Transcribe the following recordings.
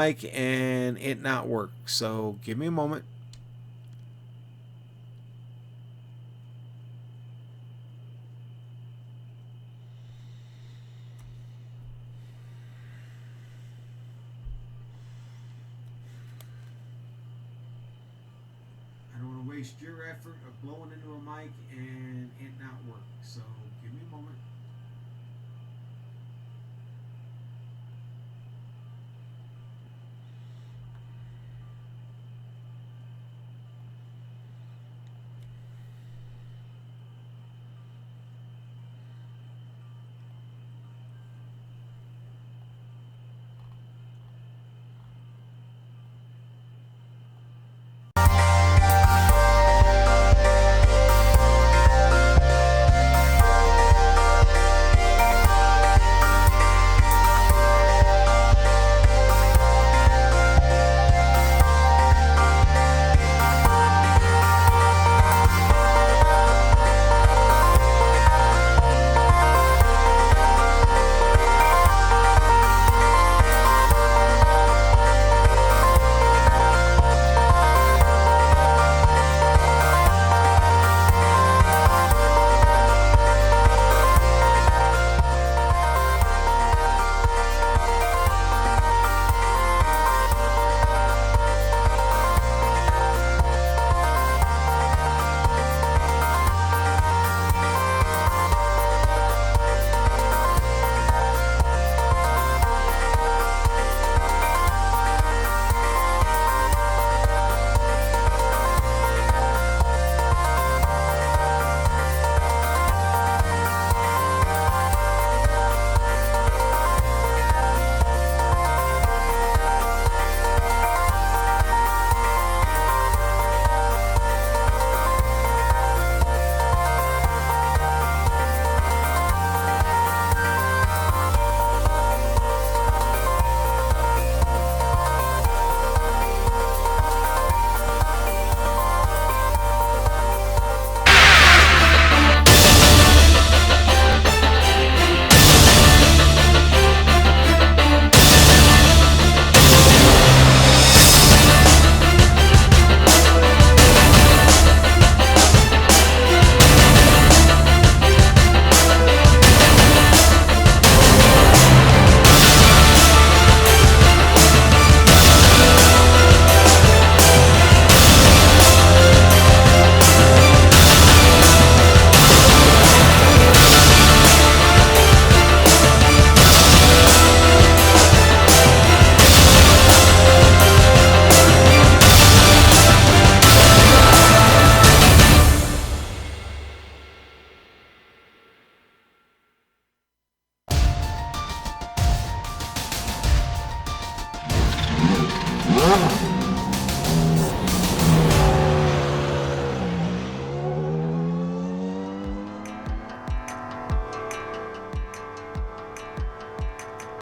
mic and it not work. So give me a moment. I don't want to waste your effort of blowing into a mic and it not work. So give me a moment.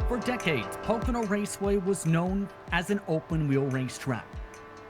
For decades, Pocono Raceway was known as an open-wheel racetrack.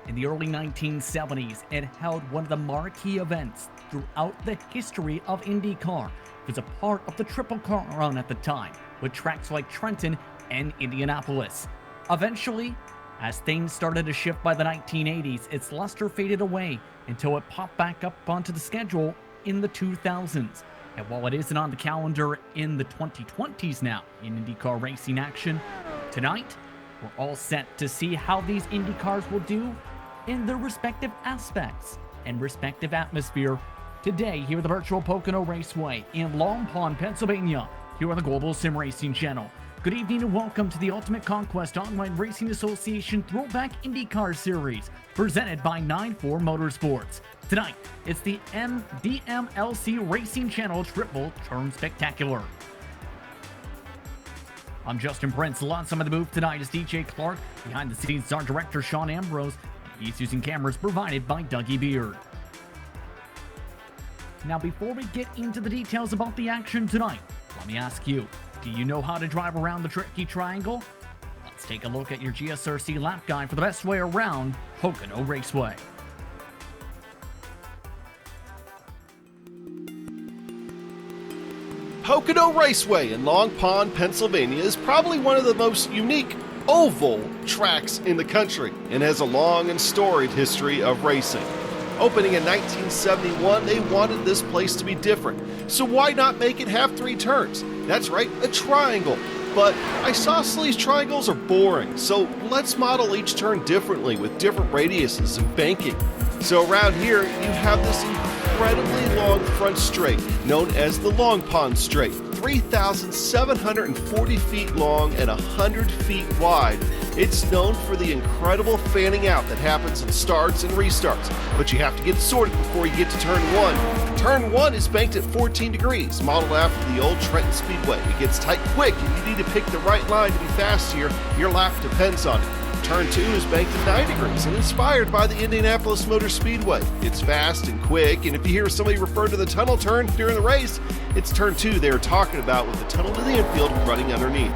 In the early 1970s, it held one of the marquee events throughout the history of IndyCar. It was a part of the Triple Crown run at the time, with tracks like Trenton and Indianapolis. Eventually, as things started to shift by the 1980s, its luster faded away until it popped back up onto the schedule in the 2000s. And while it isn't on the calendar in the 2020s now in IndyCar racing action, tonight we're all set to see how these IndyCars will do in their respective aspects and respective atmosphere today here at the virtual Pocono Raceway in Long Pond, Pennsylvania, here on the Global Sim Racing Channel. Good evening and welcome to the Ultimate Conquest Online Racing Association Throwback Indycar Series, presented by 94 Motorsports. Tonight, it's the DMLC Racing Channel Triple Turn Spectacular. I'm Justin Prince. Alongside the booth tonight is DJ Clark. Behind the scenes is our director, Sean Ambrose. And he's using cameras provided by Dougie Beard. Now, before we get into the details about the action tonight, let me ask you, do you know how to drive around the tricky triangle? Let's take a look at your GSRC lap guide for the best way around Pocono Raceway. Pocono Raceway in Long Pond, Pennsylvania is probably one of the most unique oval tracks in the country and has a long and storied history of racing. Opening in 1971, they wanted this place to be different, so why not make it have 3 turns? That's right, a triangle. But isosceles triangles are boring, so let's model each turn differently with different radiuses and banking. So around here, you have this incredibly long front straight, known as the Long Pond Straight, 3,740 feet long and 100 feet wide. It's known for the incredible fanning out that happens in starts and restarts, but you have to get it sorted before you get to turn 1. Turn 1 is banked at 14 degrees, modeled after the old Trenton Speedway. It gets tight quick, and you need to pick the right line to be fast here. Your lap depends on it. Turn 2 is banked at 9 degrees and inspired by the Indianapolis Motor Speedway. It's fast and quick, and if you hear somebody refer to the tunnel turn during the race, it's turn 2 they are talking about with the tunnel to the infield running underneath.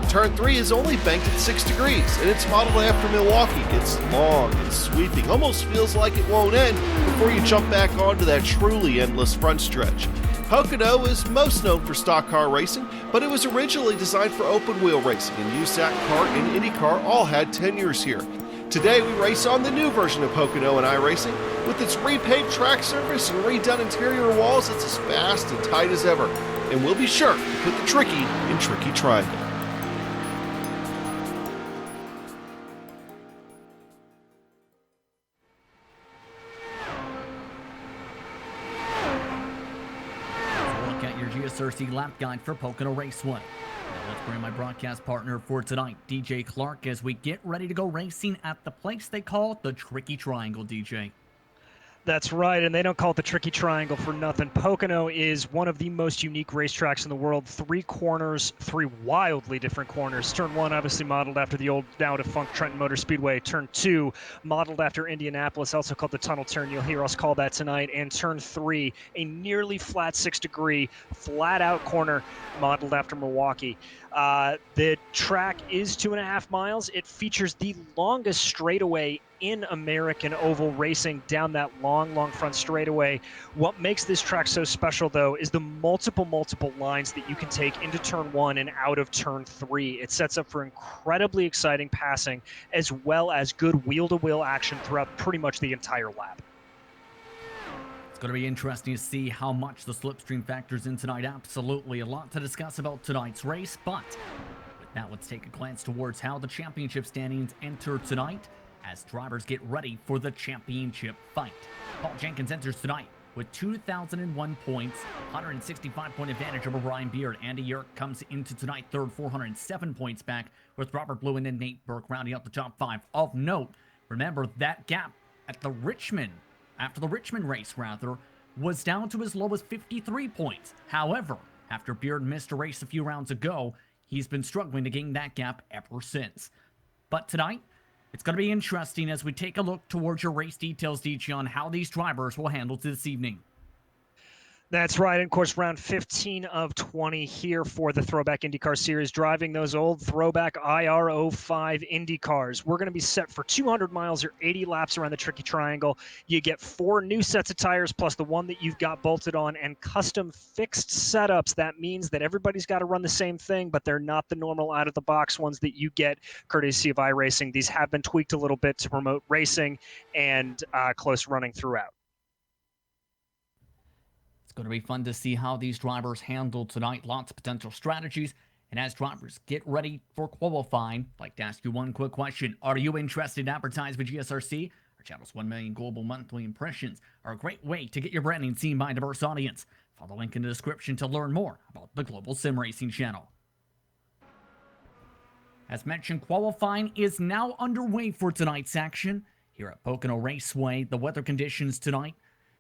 Turn 3 is only banked at 6 degrees, and it's modeled after Milwaukee. It's long and sweeping, almost feels like it won't end before you jump back onto that truly endless front stretch. Pocono is most known for stock car racing, but it was originally designed for open wheel racing, and USAC Kart and Indycar all had tenures here. Today we race on the new version of Pocono and iRacing. With its repaved track surface and redone interior walls, it's as fast and tight as ever, and we'll be sure to put the tricky in Tricky Triangle. GSRC lap guide for Pocono Raceway. Now let's bring my broadcast partner for tonight, DJ Clark, as we get ready to go racing at the place they call the Tricky Triangle, DJ. That's right, and they don't call it the Tricky Triangle for nothing. Pocono is one of the most unique racetracks in the world. 3 corners, 3 wildly different corners. Turn 1 obviously modeled after the old now-defunct Trenton Motor Speedway. Turn 2 modeled after Indianapolis, also called the tunnel turn. You'll hear us call that tonight. And turn 3, a nearly flat 6-degree, flat-out corner modeled after Milwaukee. The track is 2.5 miles. It features the longest straightaway in American oval racing down that long front straightaway. What makes this track so special, though, is the multiple lines that you can take into turn 1 and out of turn 3. It sets up for incredibly exciting passing as well as good wheel-to-wheel action throughout pretty much the entire lap. It's going to be interesting to see how much the slipstream factors in tonight. Absolutely a lot to discuss about tonight's race, but with that, let's take a glance towards how the championship standings enter tonight as drivers get ready for the championship fight. Paul Jenkins enters tonight with 2,001 points, 165-point advantage over Ryan Beard. Andy Yerk comes into tonight third, 407 points back, with Robert Blue and then Nate Burke rounding out the top 5. Of note, remember that gap at the Richmond, after the Richmond race rather, was down to as low as 53 points. However, after Beard missed a race a few rounds ago, he's been struggling to gain that gap ever since. But tonight, it's going to be interesting as we take a look towards your race details, DJ, on how these drivers will handle this evening. That's right. And of course, round 15 of 20 here for the Throwback Indycar Series, driving those old throwback IR05 Indycars. We're going to be set for 200 miles or 80 laps around the Tricky Triangle. You get 4 new sets of tires plus the one that you've got bolted on, and custom fixed setups. That means that everybody's got to run the same thing, but they're not the normal out-of-the-box ones that you get courtesy of iRacing. These have been tweaked a little bit to promote racing and close running throughout. It's going to be fun to see how these drivers handle tonight. Lots of potential strategies. And as drivers get ready for qualifying, I'd like to ask you one quick question. Are you interested in advertising with GSRC? Our channel's 1 million global monthly impressions are a great way to get your branding seen by a diverse audience. Follow the link in the description to learn more about the Global Sim Racing channel. As mentioned, qualifying is now underway for tonight's action. Here at Pocono Raceway, the weather conditions tonight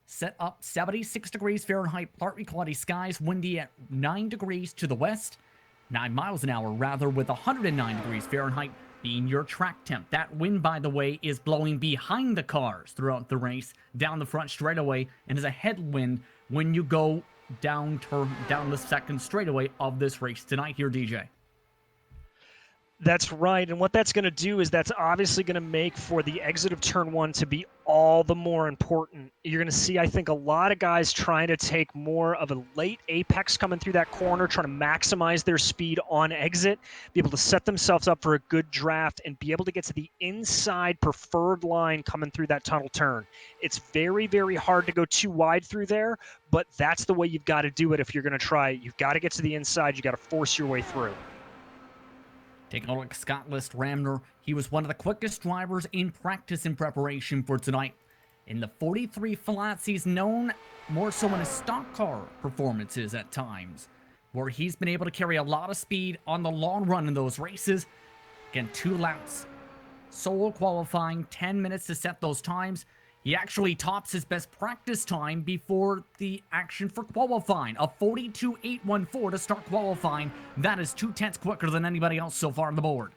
set up 76 degrees Fahrenheit, partly cloudy skies, windy at 9 degrees to the west, 9 miles an hour rather, with 109 degrees Fahrenheit being your track temp. That wind, by the way, is blowing behind the cars throughout the race, down the front straightaway, and is a headwind when you go down the second straightaway of this race tonight here, DJ. That's right, and what that's going to do is that's obviously going to make for the exit of turn one to be all the more important. You're going to see, I think, a lot of guys trying to take more of a late apex coming through that corner, trying to maximize their speed on exit, be able to set themselves up for a good draft, and be able to get to the inside preferred line coming through that tunnel turn. It's very, very hard to go too wide through there, but that's the way you've got to do it if you're going to try it. You've got to get to the inside. You've got to force your way through. Taking a look at Scott List Ramner, he was one of the quickest drivers in practice in preparation for tonight. In the 43 flats, he's known more so in his stock car performances at times, where he's been able to carry a lot of speed on the long run in those races. Again, 2 laps, solo qualifying, 10 minutes to set those times. He actually tops his best practice time before the action for qualifying, a 42.814 to start qualifying. That is 2/10 quicker than anybody else so far on the board.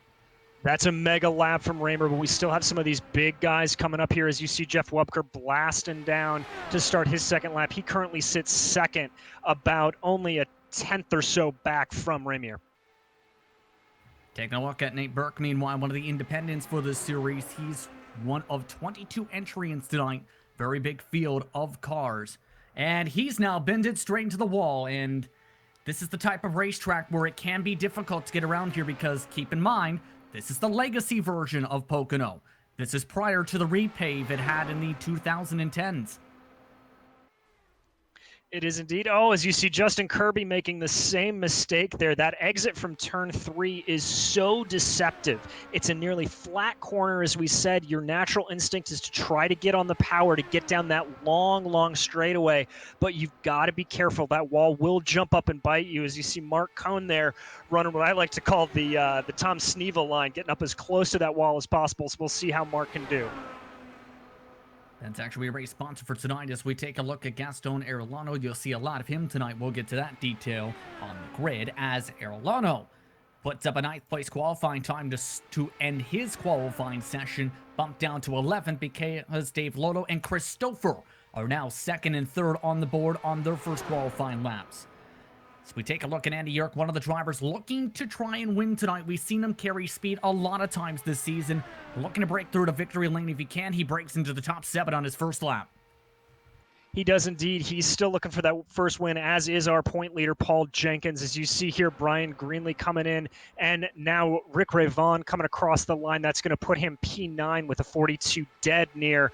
That's a mega lap from Raymer, but we still have some of these big guys coming up here. As you see Jeff Webker blasting down to start his second lap. He currently sits second, about only a 10th or so back from Raymer. Taking a look at Nate Burke, meanwhile, one of the independents for this series. He's one of 22 entrants tonight. Very big field of cars. And he's now bended straight into the wall. And this is the type of racetrack where it can be difficult to get around here because, keep in mind, this is the legacy version of Pocono. This is prior to the repave it had in the 2010s. It is indeed. Oh, as you see Justin Kirby making the same mistake there. That exit from turn 3 is so deceptive. It's a nearly flat corner, as we said. Your natural instinct is to try to get on the power to get down that long straightaway, but you've got to be careful. That wall will jump up and bite you, as you see Mark Cohn there running what I like to call the Tom Sneva line, getting up as close to that wall as possible. So we'll see how Mark can do. That's actually a race sponsor for tonight. As we take a look at Gaston Arellano, you'll see a lot of him tonight. We'll get to that on the grid as Arellano puts up a 9th place qualifying time to end his qualifying session, bumped down to 11th because Dave Lotto and Christopher are now 2nd and 3rd on the board on their first qualifying laps. As we take a look at Andy Yerk, one of the drivers looking to try and win tonight. We've seen him carry speed a lot of times this season. Looking to break through to victory lane if he can. He breaks into the top 7 on his first lap. He does indeed. He's still looking for that first win, as is our point leader, Paul Jenkins. As you see here, Brian Greenlee coming in, and now Rick Ray Vaughn coming across the line. That's going to put him P9 with a 42 dead near.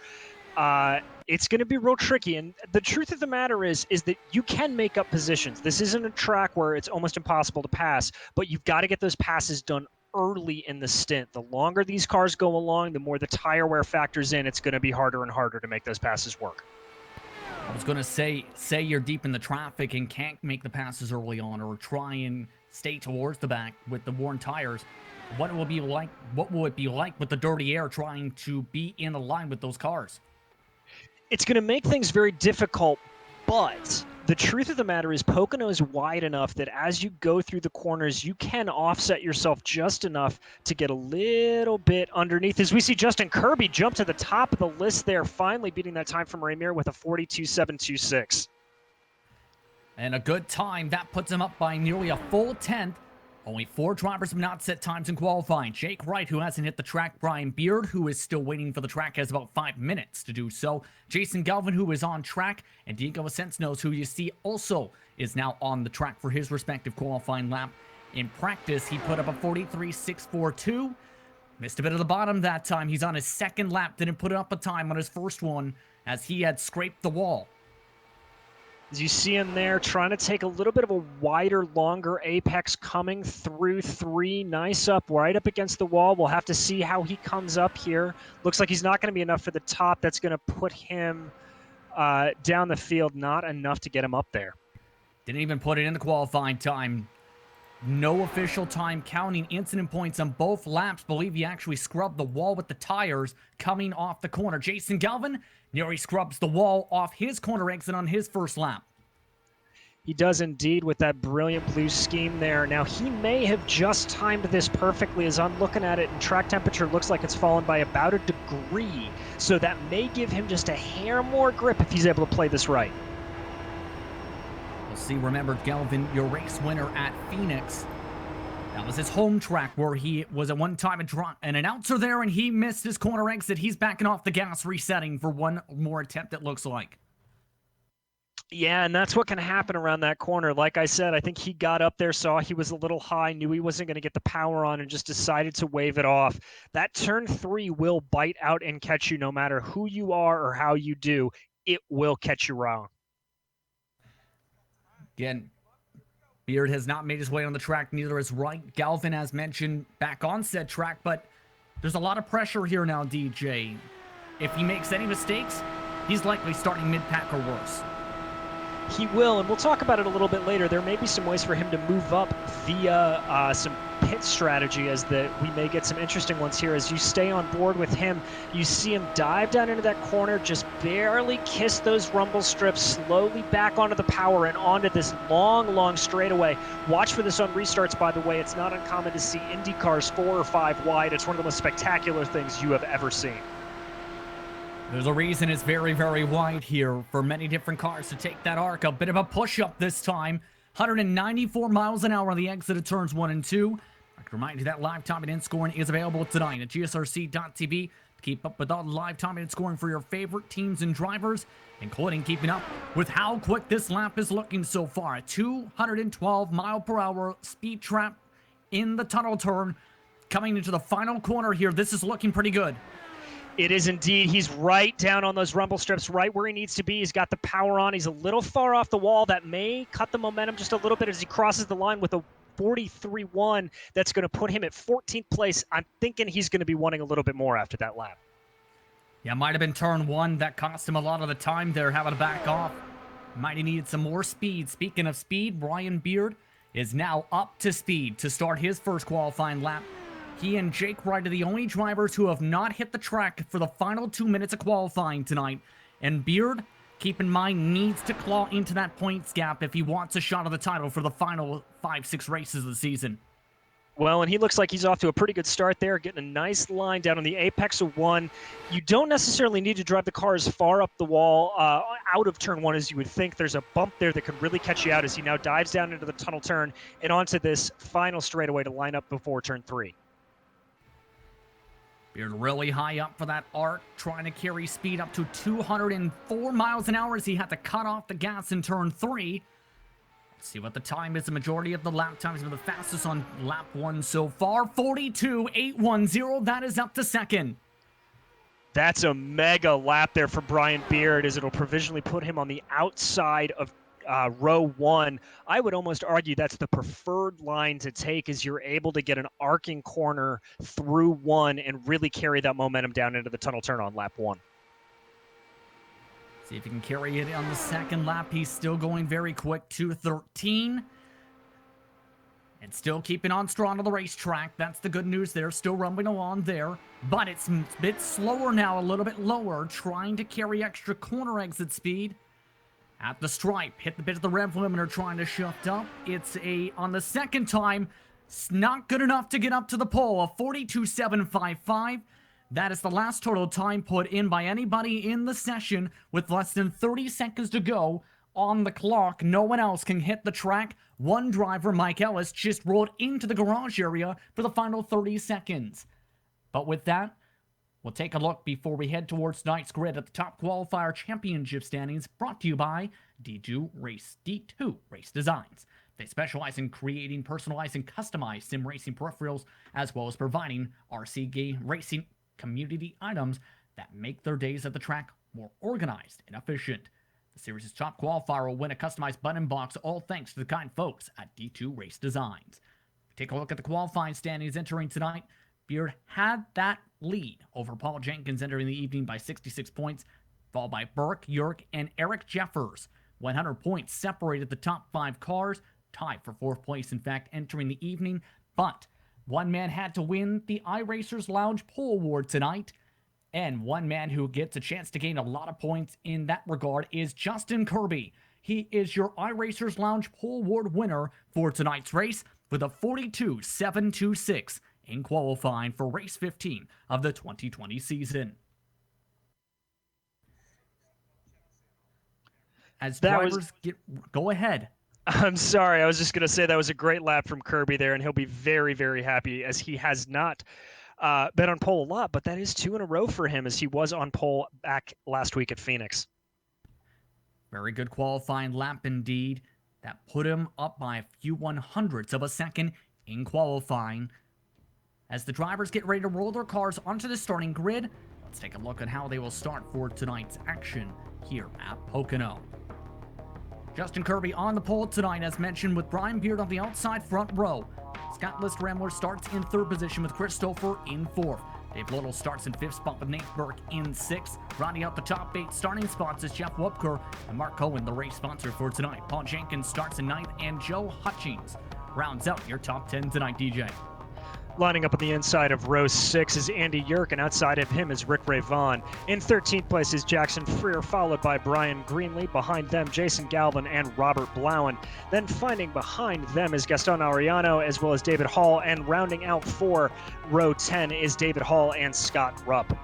It's going to be real tricky, and the truth of the matter is that you can make up positions. This isn't a track where it's almost impossible to pass, but you've got to get those passes done early in the stint. The longer these cars go along, the more the tire wear factors in. It's going to be harder and harder to make those passes work. I was going to say you're deep in the traffic and can't make the passes early on, or try and stay towards the back with the worn tires. What will it be like with the dirty air trying to be in a line with those cars? It's going to make things very difficult, but the truth of the matter is Pocono is wide enough that as you go through the corners, you can offset yourself just enough to get a little bit underneath. As we see Justin Kirby jump to the top of the list there, finally beating that time from Raymer with a 42.726. And a good time. That puts him up by nearly a full 10th. Only 4 drivers have not set times in qualifying. Jake Wright, who hasn't hit the track. Brian Beard, who is still waiting for the track, has about 5 minutes to do so. Jason Galvin, who is on track. And Diego Asensnos, who you see also is now on the track for his respective qualifying lap. In practice, he put up a 43.642. Missed a bit of the bottom that time. He's on his second lap. Didn't put up a time on his first one as he had scraped the wall. As you see him there, trying to take a little bit of a wider, longer apex coming through 3. Nice up, right up against the wall. We'll have to see how he comes up here. Looks like he's not going to be enough for the top. That's going to put him down the field. Not enough to get him up there. Didn't even put it in the qualifying time. No official time counting. Incident points on both laps. Believe he actually scrubbed the wall with the tires coming off the corner. Jason Galvin nearly scrubs the wall off his corner exit on his first lap. He does indeed with that brilliant blue scheme there. Now, he may have just timed this perfectly as I'm looking at it, and track temperature looks like it's fallen by about 1 degree. So that may give him just a hair more grip if he's able to play this right. We'll see. Remember, Galvin, your race winner at Phoenix. That was his home track where he was at one time an announcer there, and he missed his corner exit. He's backing off the gas, resetting for one more attempt, it looks like. Yeah, and that's what can happen around that corner. Like I said, I think he got up there, saw he was a little high, knew he wasn't going to get the power on, and just decided to wave it off. That turn 3 will bite out and catch you no matter who you are or how you do. It will catch you wrong. Again, Beard has not made his way on the track, neither has Wright. Galvin, as mentioned, back on said track, but there's a lot of pressure here now, DJ. If he makes any mistakes, he's likely starting mid-pack or worse. He will, and we'll talk about it a little bit later. There may be some ways for him to move up via some pit strategy, as we may get some interesting ones here. As you stay on board with him, you see him dive down into that corner, just barely kiss those rumble strips, slowly back onto the power and onto this long straightaway. Watch for this on restarts, by the way. It's not uncommon to see IndyCars 4 or 5 wide. It's one of the most spectacular things you have ever seen. There's a reason it's very, very wide here for many different cars to take that arc. A bit of a push-up this time. 194 miles an hour on the exit of turns 1 and 2. I can remind you that live time and end scoring is available tonight at gsrc.tv. Keep up with all the live time and scoring for your favorite teams and drivers, including keeping up with how quick this lap is looking so far. A 212 mile per hour speed trap in the tunnel turn. Coming into the final corner here, this is looking pretty good. It is indeed. He's right down on those rumble strips, right where he needs to be. He's got the power on. He's a little far off the wall. That may cut the momentum just a little bit as he crosses the line with a 43.1. That's going to put him at 14th place. I'm thinking he's going to be wanting a little bit more after that lap. Yeah, might have been turn 1. That cost him a lot of the time there, having to back off. Might have needed some more speed. Speaking of speed, Brian Beard is now up to speed to start his first qualifying lap. He and Jake Wright are the only drivers who have not hit the track for the final 2 minutes of qualifying tonight. And Beard, keep in mind, needs to claw into that points gap if he wants a shot at the title for the final 5-6 races of the season. Well, and he looks like he's off to a pretty good start there, getting a nice line down on the apex of 1. You don't necessarily need to drive the car as far up the wall out of turn 1 as you would think. There's a bump there that could really catch you out as he now dives down into the tunnel turn and onto this final straightaway to line up before turn 3. Beard really high up for that arc, trying to carry speed up to 204 miles an hour as he had to cut off the gas in turn 3. Let's see what the time is. The majority of the lap times are the fastest on lap 1 so far. 42.810, that is up to second. That's a mega lap there for Brian Beard, as it'll provisionally put him on the outside of row 1. I would almost argue that's the preferred line to take, as you're able to get an arcing corner through 1 and really carry that momentum down into the tunnel turn on lap 1. See if he can carry it on the second lap. He's still going very quick, 2:13. And still keeping on strong on the racetrack. That's the good news there. Still rumbling along there. But it's a bit slower now, a little bit lower, trying to carry extra corner exit speed. At the stripe, hit the bit of the rev limiter, trying to shift up. It's on the second time, it's not good enough to get up to the pole. A 42.755. That is the last total time put in by anybody in the session with less than 30 seconds to go on the clock. No one else can hit the track. One driver, Mike Ellis, just rolled into the garage area for the final 30 seconds. But with that, we'll take a look before we head towards tonight's grid at the top qualifier championship standings, brought to you by D2 Race Designs. They specialize in creating personalized and customized sim racing peripherals, as well as providing RC racing community items that make their days at the track more organized and efficient. The series' top qualifier will win a customized button box, all thanks to the kind folks at D2 Race Designs. Take a look at the qualifying standings entering tonight. Beard had that lead over Paul Jenkins entering the evening by 66 points, followed by Burke, Yerk, and Eric Jeffers. 100 points separated the top 5 cars, tied for 4th place, in fact, entering the evening. But one man had to win the iRacers Lounge Pole Award tonight, and one man who gets a chance to gain a lot of points in that regard is Justin Kirby. He is your iRacers Lounge Pole Award winner for tonight's race with a 42.726 in qualifying for race 15 of the 2020 season. As drivers go ahead. I'm sorry. I was just going to say that was a great lap from Kirby there, and he'll be very, very happy as he has not been on pole a lot, but that is 2 in a row for him as he was on pole back last week at Phoenix. Very good qualifying lap indeed. That put him up by a few 100ths of a second in qualifying. As the drivers get ready to roll their cars onto the starting grid, let's take a look at how they will start for tonight's action here at Pocono. Justin Kirby on the pole tonight, as mentioned, with Brian Beard on the outside front row. Scott List-Rambler starts in third position with Christopher in fourth. Dave Little starts in fifth spot with Nate Burke in sixth. Rounding out the top 8 starting spots is Jeff Wupker and Mark Cohen, the race sponsor for tonight. Paul Jenkins starts in ninth, and Joe Hutchings rounds out your top 10 tonight, DJ. Lining up on the inside of row 6 is Andy Yerk, and outside of him is Rick Ray Vaughn. In 13th place is Jackson Freer, followed by Brian Greenlee. Behind them, Jason Galvin and Robert Blauen. Then finding behind them is Gaston Ariano, as well as David Hall. And rounding out for row 10 is David Hall and Scott Rupp.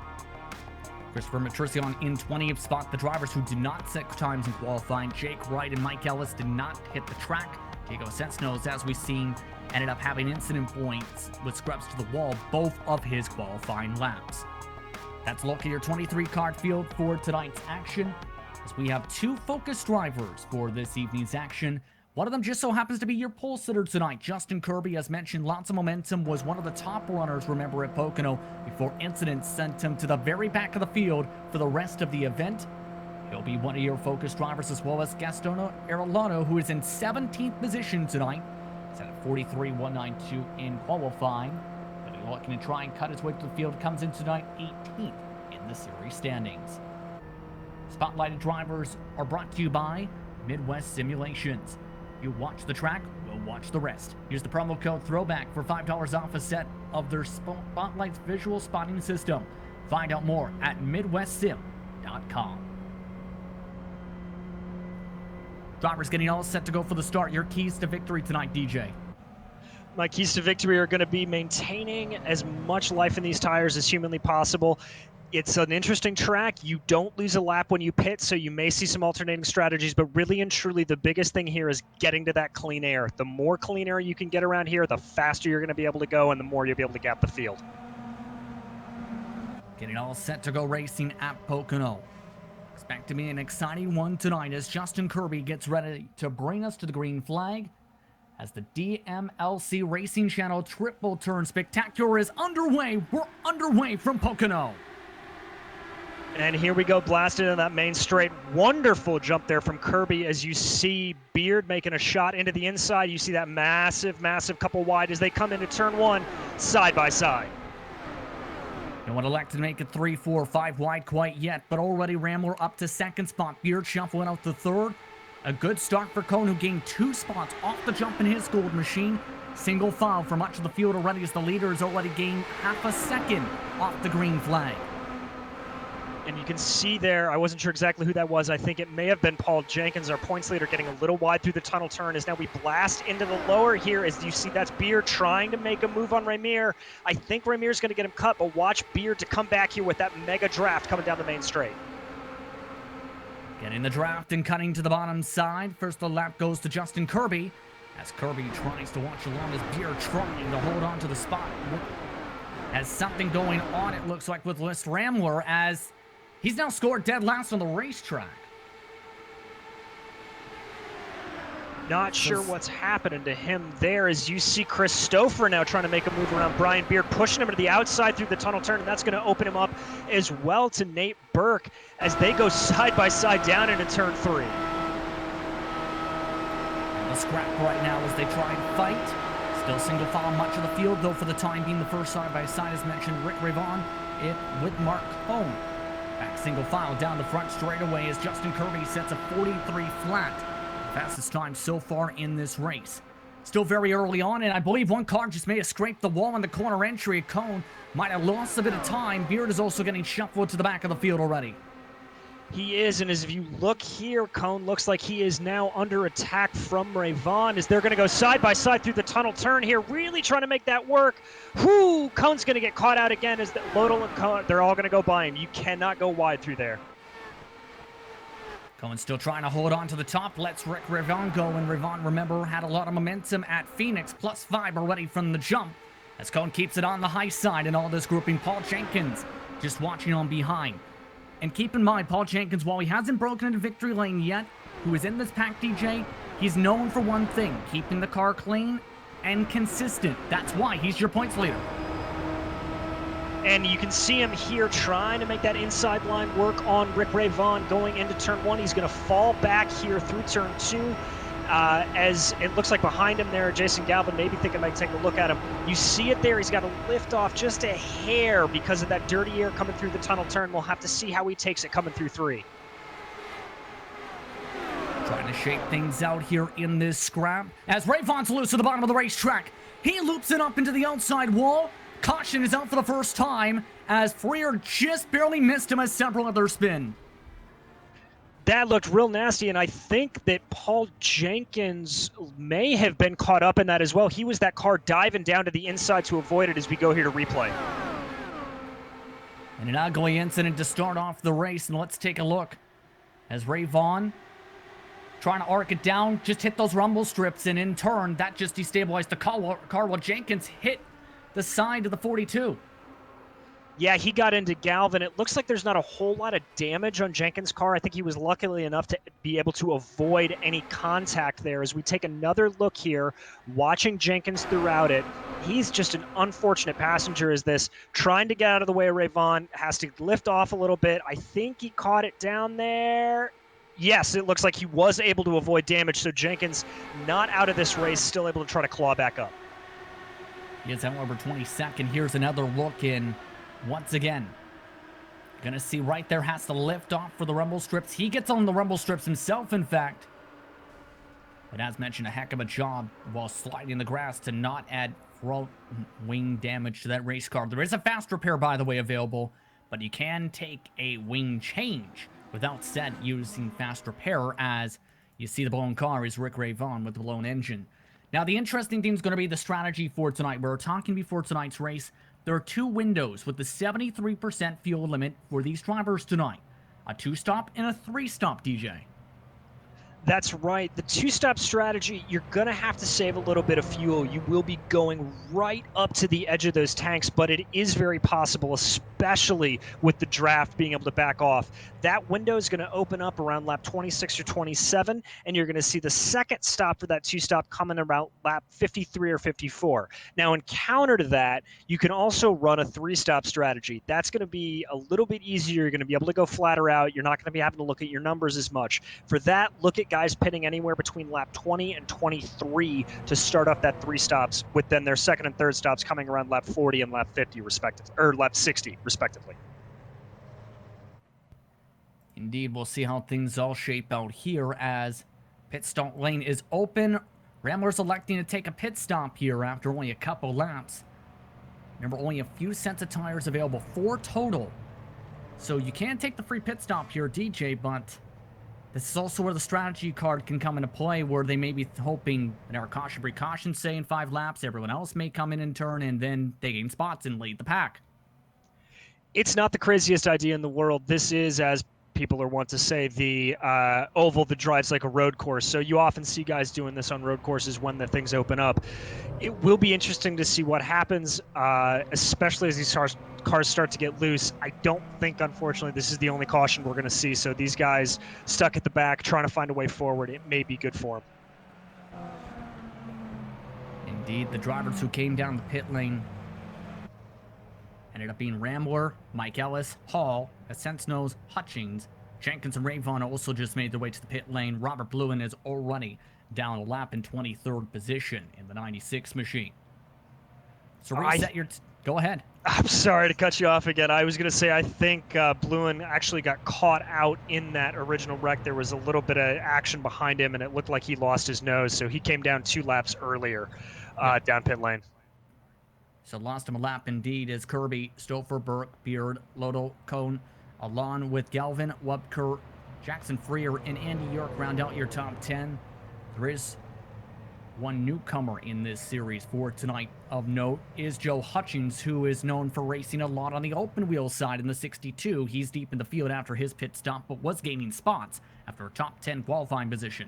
Christopher Matricion in 20th spot. The drivers who did not set times in qualifying, Jake Wright and Mike Ellis, did not hit the track. Diego Sensnos, as we've seen, ended up having incident points with scrubs to the wall both of his qualifying laps. That's a look at your 23 card field for tonight's action, as we have 2 focus drivers for this evening's action. One of them just so happens to be your pole sitter tonight. Justin Kirby, as mentioned, lots of momentum, was one of the top runners, remember, at Pocono before incidents sent him to the very back of the field for the rest of the event. He'll be one of your focus drivers, as well as Gaston Arellano, who is in 17th position tonight. He's at 43.192 in qualifying. He'll be looking to try and cut his way to the field. Comes in tonight 18th in the series standings. Spotlighted drivers are brought to you by Midwest Simulations. You watch the track, we'll watch the rest. Use the promo code THROWBACK for $5 off a set of their Spotlight's visual spotting system. Find out more at MidwestSim.com. Drivers getting all set to go for the start. Your keys to victory tonight, DJ. My keys to victory are going to be maintaining as much life in these tires as humanly possible. It's an interesting track. You don't lose a lap when you pit, so you may see some alternating strategies, but really and truly the biggest thing here is getting to that clean air. The more clean air you can get around here, the faster you're going to be able to go and the more you'll be able to gap the field. Getting all set to go racing at Pocono. Expect to be an exciting one tonight as Justin Kirby gets ready to bring us to the green flag as the DMLC Racing Channel Triple Turn Spectacular is underway. We're underway from Pocono. And here we go, blasted in that main straight. Wonderful jump there from Kirby as you see Beard making a shot into the inside. You see that massive, massive couple wide as they come into turn 1 side by side. No one elected to make it 3, 4, 5 wide quite yet, but already Rambler up to second spot. Beard shuffling out to third. A good start for Cone, who gained 2 spots off the jump in his gold machine. Single file for much of the field already, as the leader has already gained half a second off the green flag. And you can see there, I wasn't sure exactly who that was. I think it may have been Paul Jenkins, our points leader, getting a little wide through the tunnel turn as now we blast into the lower here. As you see, that's Beard trying to make a move on Ramir. I think Ramir's going to get him cut, but watch Beard to come back here with that mega draft coming down the main straight. Getting the draft and cutting to the bottom side. First the lap goes to Justin Kirby, as Kirby tries to watch along as Beard trying to hold on to the spot. Has something going on, it looks like, with List Rambler, as he's now scored dead last on the racetrack. Not sure what's happening to him there, as you see Christopher now trying to make a move around Brian Beard, pushing him to the outside through the tunnel turn, and that's going to open him up as well to Nate Burke as they go side by side down into turn 3. A scrap right now as they try and fight. Still single file much of the field, though, for the time being. The first side by side, as mentioned, Rick Rayvon, it with Mark Cohn. Back single file down the front straightaway as Justin Kirby sets a 43 flat. Fastest time so far in this race. Still very early on, and I believe one car just may have scraped the wall on the corner entry. Cone might have lost a bit of time. Beard is also getting shuffled to the back of the field already. He is, and as if you look here, Cone looks like he is now under attack from Rayvon as they're going to go side by side through the tunnel turn here, really trying to make that work. Whoo! Cone's going to get caught out again as Lodel and Cone, they're all going to go by him. You cannot go wide through there. Cohen still trying to hold on to the top. Let's Rick Rivon go. And Rivon, remember, had a lot of momentum at Phoenix. +5 already from the jump. As Cohen keeps it on the high side in all this grouping. Paul Jenkins just watching on behind. And keep in mind, Paul Jenkins, while he hasn't broken into victory lane yet, who is in this pack, DJ, he's known for one thing, keeping the car clean and consistent. That's why he's your points leader. And you can see him here trying to make that inside line work on Rick Ray Vaughn going into turn 1. He's going to fall back here through turn 2. As it looks like behind him there, Jason Galvin maybe thinking might take a look at him. You see it there. He's got to lift off just a hair because of that dirty air coming through the tunnel turn. We'll have to see how he takes it coming through 3. Trying to shape things out here in this scrap. As Ray Vaughn's loose at the bottom of the racetrack, he loops it up into the outside wall. Caution is out for the first time as Freer just barely missed him as several others spin. That looked real nasty, and I think that Paul Jenkins may have been caught up in that as well. He was that car diving down to the inside to avoid it as we go here to replay. And an ugly incident to start off the race, and let's take a look. As Ray Vaughn trying to arc it down, just hit those rumble strips, and in turn, that just destabilized the car while Jenkins hit the side of the 42. Yeah, he got into Galvin. It looks like there's not a whole lot of damage on Jenkins' car. I think he was lucky enough to be able to avoid any contact there. As we take another look here, watching Jenkins throughout it, he's just an unfortunate passenger as this, trying to get out of the way of Ray Vaughn, has to lift off a little bit. I think he caught it down there. Yes, it looks like he was able to avoid damage, so Jenkins not out of this race, still able to try to claw back up. He is however 22nd. Here's another look in. Once again, gonna see right there, has to lift off for the rumble strips. He gets on the rumble strips himself, in fact. But as mentioned, a heck of a job while sliding the grass to not add front wing damage to that race car. There is a fast repair, by the way, available, but you can take a wing change without said using fast repair, as you see the blown car is Rick Ray Vaughn with the blown engine. Now, the interesting thing is going to be the strategy for tonight. We were talking before tonight's race. There are 2 windows with the 73% fuel limit for these drivers tonight. A 2-stop and a 3-stop, DJ. That's right. The 2-stop strategy, you're going to have to save a little bit of fuel. You will be going right up to the edge of those tanks, but it is very possible, especially with the draft being able to back off. That window is going to open up around lap 26 or 27, and you're going to see the second stop for that 2-stop coming around lap 53 or 54. Now, in counter to that, you can also run a 3-stop strategy. That's going to be a little bit easier. You're going to be able to go flatter out. You're not going to be having to look at your numbers as much. For that, look at guys pitting anywhere between lap 20 and 23 to start off that 3 stops, with then their second and third stops coming around lap 40 and lap 50 respectively, or lap 60 respectively. Indeed, we'll see how things all shape out here as pit stop lane is open. Rambler's electing to take a pit stop here after only a couple laps. Remember, only a few sets of tires available, 4 total. So you can take the free pit stop here, DJ, but this is also where the strategy card can come into play, where they may be hoping an air caution precaution, say, in 5 laps. Everyone else may come in turn, and then they gain spots and lead the pack. It's not the craziest idea in the world. This is, as people are wont to say, the oval that drives like a road course. So you often see guys doing this on road courses when the things open up. It will be interesting to see what happens, especially as these cars start to get loose. I don't think, unfortunately, this is the only caution we're going to see. So these guys stuck at the back trying to find a way forward, it may be good for them. Indeed, the drivers who came down the pit lane ended up being Rambler, Mike Ellis, Hall, Ascent Snows, Hutchings. Jenkins and Ray Vaughn also just made their way to the pit lane. Robert Bluen is already down a lap in 23rd position in the 96 machine. So reset your... Go ahead. I'm sorry to cut you off again. I was going to say, I think Bluen actually got caught out in that original wreck. There was a little bit of action behind him, and it looked like he lost his nose, so he came down 2 laps earlier down pit lane. So lost him a lap indeed as Kirby, Stouffer, Burke, Beard, Lodo, Cohn, along with Galvin, Webker, Jackson Freer, and Andy York round out your top 10. There is One newcomer in this series for tonight of note is Joe Hutchings, who is known for racing a lot on the open wheel side in the 62. He's deep in the field after his pit stop, but was gaining spots after a top 10 qualifying position.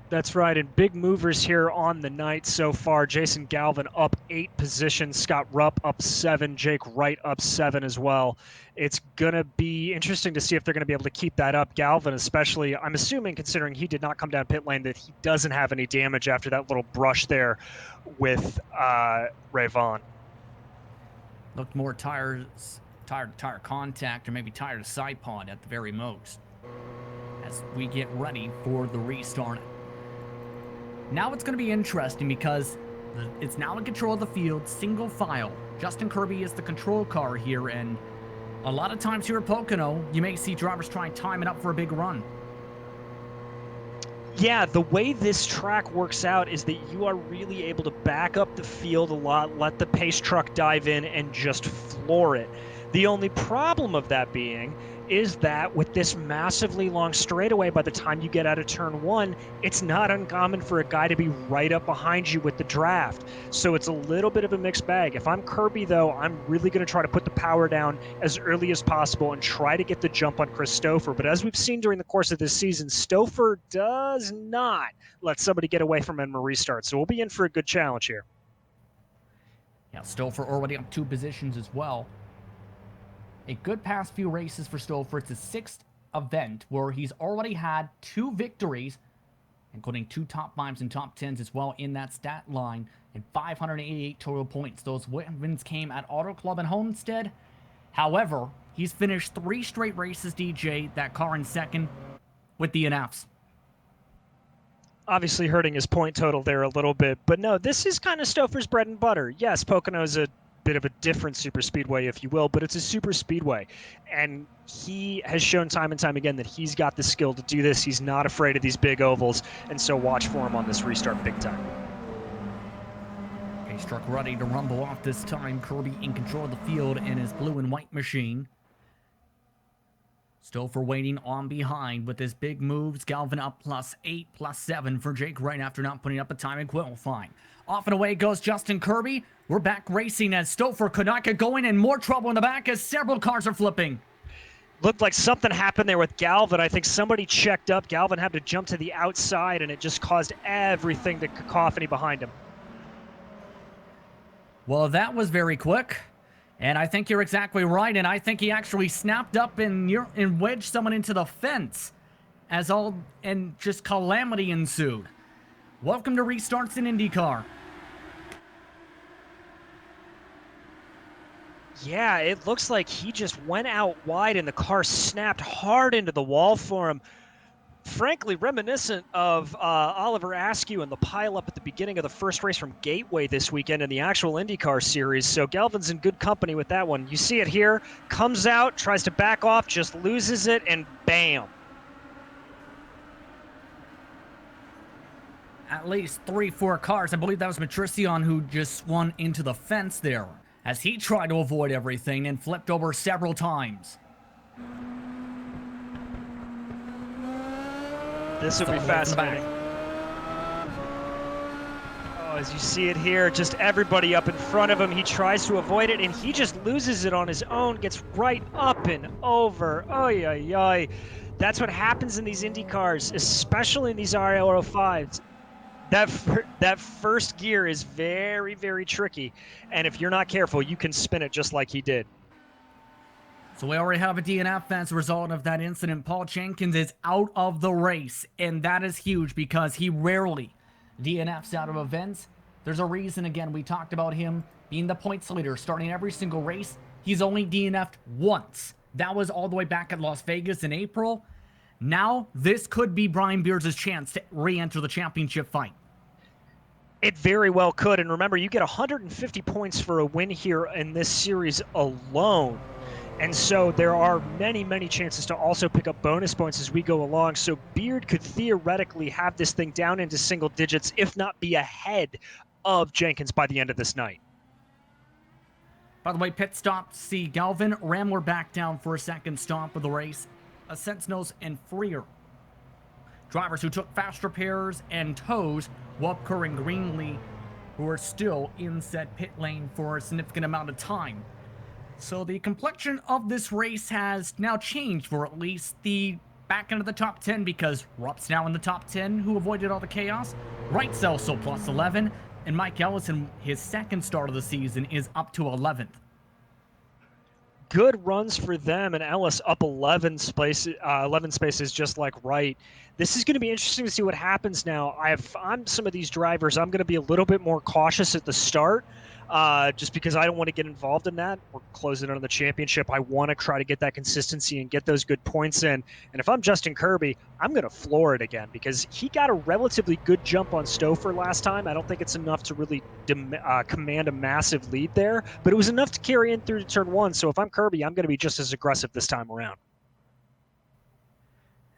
That's right, and big movers here on the night so far. Jason Galvin up 8 positions, Scott Rupp up 7, Jake Wright up 7 as well. It's going to be interesting to see if they're going to be able to keep that up. Galvin especially, I'm assuming, considering he did not come down pit lane, that he doesn't have any damage after that little brush there with Ray Vaughn. Looked more tired contact, or maybe tired of side pod at the very most, as we get ready for the restart. Now it's going to be interesting because it's now in control of the field, single file. Justin Kirby is the control car here, and a lot of times here at Pocono, you may see drivers try and time it up for a big run. Yeah, the way this track works out is that you are really able to back up the field a lot, let the pace truck dive in, and just floor it. The only problem of that being is that with this massively long straightaway, by the time you get out of turn 1, it's not uncommon for a guy to be right up behind you with the draft. So it's a little bit of a mixed bag. If I'm Kirby, though, I'm really going to try to put the power down as early as possible and try to get the jump on Chris Stouffer. But as we've seen during the course of this season, Stouffer does not let somebody get away from him in a restart. So we'll be in for a good challenge here. Yeah, Stouffer already up 2 positions as well. A good past few races for Stouffer. It's his 6th event where he's already had 2 victories, including 2 top 5s and top 10s as well in that stat line, and 588 total points. Those wins came at Auto Club and Homestead. However, he's finished 3 straight races, DJ, that car in second, with DNFs. Obviously hurting his point total there a little bit, but no, this is kind of Stouffer's bread and butter. Yes, Pocono's a bit of a different super speedway, if you will, but it's a super speedway, and he has shown time and time again that he's got the skill to do this. He's not afraid of these big ovals, and so watch for him on this restart big time. Pace truck ready to rumble off this time. Kirby in control of the field in his blue and white machine. Stouffer waiting on behind with his big moves. Galvin up +8, +7 for Jake Wright after not putting up a time in qualifying. Off and away goes Justin Kirby. We're back racing as Stouffer could not get going, and more trouble in the back as several cars are flipping. Looked like something happened there with Galvin. I think somebody checked up. Galvin had to jump to the outside, and it just caused everything to cacophony behind him. Well, that was very quick. And I think you're exactly right, and I think he actually snapped up and wedged someone into the fence and just calamity ensued. Welcome to Restarts in IndyCar. Yeah, it looks like he just went out wide and the car snapped hard into the wall for him. Frankly, reminiscent of Oliver Askew and the pileup at the beginning of the first race from Gateway this weekend in the actual IndyCar series. So Galvin's in good company with that one. You see it here, comes out, tries to back off, just loses it, and bam. At least 3-4 cars. I believe that was Matricion who just swung into the fence there as he tried to avoid everything and flipped over several times. This will be fascinating. Oh, as you see it here, just everybody up in front of him. He tries to avoid it, and he just loses it on his own, gets right up and over. Oy, oy, oy. That's what happens in these Indy cars, especially in these RL05s. That first gear is very, very tricky, and if you're not careful, you can spin it just like he did. So we already have a DNF as a result of that incident. Paul Jenkins is out of the race, and that is huge because he rarely DNFs out of events. There's a reason, again, we talked about him being the points leader, starting every single race. He's only DNF'd once. That was all the way back at Las Vegas in April. Now, this could be Brian Beers' chance to re-enter the championship fight. It very well could, and remember, you get 150 points for a win here in this series alone. And so there are many, many chances to also pick up bonus points as we go along. So Beard could theoretically have this thing down into single digits, if not be ahead of Jenkins by the end of this night. By the way, pit stop, see Galvin, Ramler back down for a second stop of the race. Sensenos and Freer Drivers who took fast repairs and tows, Wupker and Greenlee, who are still in said pit lane for a significant amount of time. So the complexion of this race has now changed for at least the back end of the top 10, because Rupp's now in the top 10, who avoided all the chaos. Wright's also plus 11, and Mike Ellison, his second start of the season, is up to 11th. Good runs for them, and Ellis up 11 spaces just like Wright. This is going to be interesting to see what happens now. On some of these drivers, I'm going to be a little bit more cautious at the start, just because I don't want to get involved in that. We're closing in on the championship. I want to try to get that consistency and get those good points in. And if I'm Justin Kirby, I'm going to floor it again, because he got a relatively good jump on Stouffer last time. I don't think it's enough to really command a massive lead there, but it was enough to carry in through to turn one. So if I'm Kirby, I'm going to be just as aggressive this time around.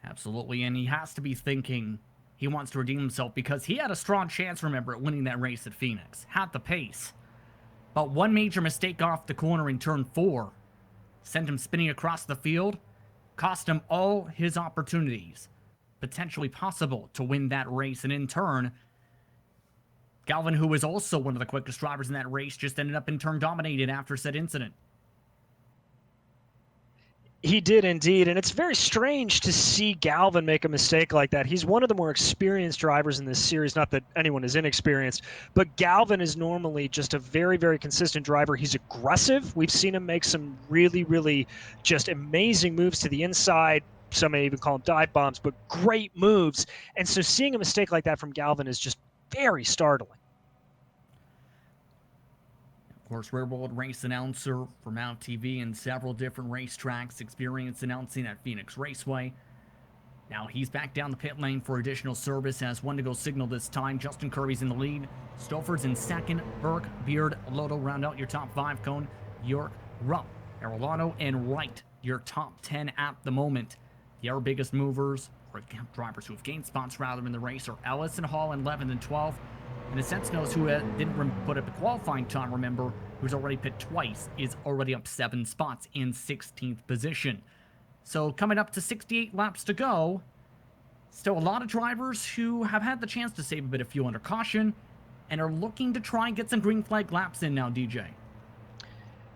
Absolutely, and he has to be thinking he wants to redeem himself, because he had a strong chance, remember, at winning that race at Phoenix. Had the pace. But one major mistake off the corner in turn 4 sent him spinning across the field, cost him all his opportunities, potentially possible to win that race, and in turn, Galvin, who was also one of the quickest drivers in that race, just ended up in turn dominated after said incident. He did indeed, and it's very strange to see Galvin make a mistake like that. He's one of the more experienced drivers in this series, not that anyone is inexperienced, but Galvin is normally just a very, very consistent driver. He's aggressive. We've seen him make some really, really just amazing moves to the inside. Some may even call them dive bombs, but great moves. And so seeing a mistake like that from Galvin is just very startling. Of course, Real World Race announcer for Mount TV and several different racetracks, experience announcing at Phoenix Raceway. Now he's back down the pit lane for additional service, as one to go signal this time. Justin Kirby's in the lead. Stouffer's in second. Burke, Beard, Lotto round out your top 5 cone. York, Rupp, Arellano, and Wright, your top 10 at the moment. The other biggest movers, or drivers who have gained spots rather in the race, are Ellis and Hall in 11th and 12th. And the Sense knows who didn't put up a qualifying time, remember, who's already pit twice, is already up 7 spots in 16th position. So coming up to 68 laps to go, still a lot of drivers who have had the chance to save a bit of fuel under caution and are looking to try and get some green flag laps in now, DJ.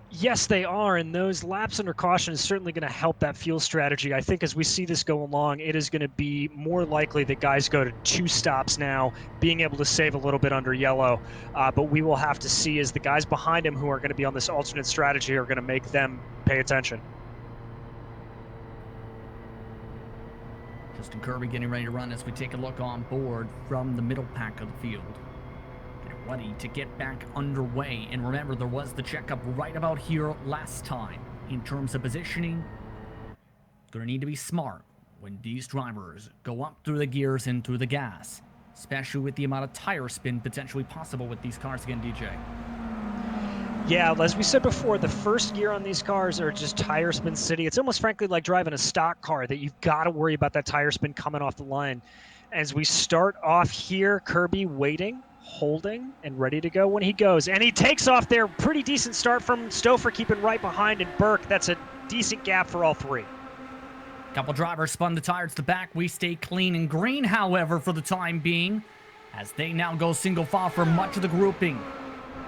Yes, they are, and those laps under caution is certainly going to help that fuel strategy. I think as we see this go along, it is going to be more likely that guys go to 2 stops now, being able to save a little bit under yellow. But we will have to see as the guys behind him who are going to be on this alternate strategy are going to make them pay attention. Justin Kirby getting ready to run as we take a look on board from the middle pack of the field. Ready to get back underway, and remember, there was the checkup right about here last time in terms of positioning. Gonna need to be smart when these drivers go up through the gears and through the gas, especially with the amount of tire spin potentially possible with these cars again, DJ. Yeah, as we said before, the first gear on these cars are just tire spin city. It's almost frankly like driving a stock car, that you've got to worry about that tire spin coming off the line. As we start off here, Kirby waiting, holding, and ready to go when he goes. And he takes off there. Pretty decent start from Stouffer, keeping right behind, and Burke. That's a decent gap for all 3. Couple drivers spun the tires to the back. We stay clean and green, however, for the time being, as they now go single file for much of the grouping.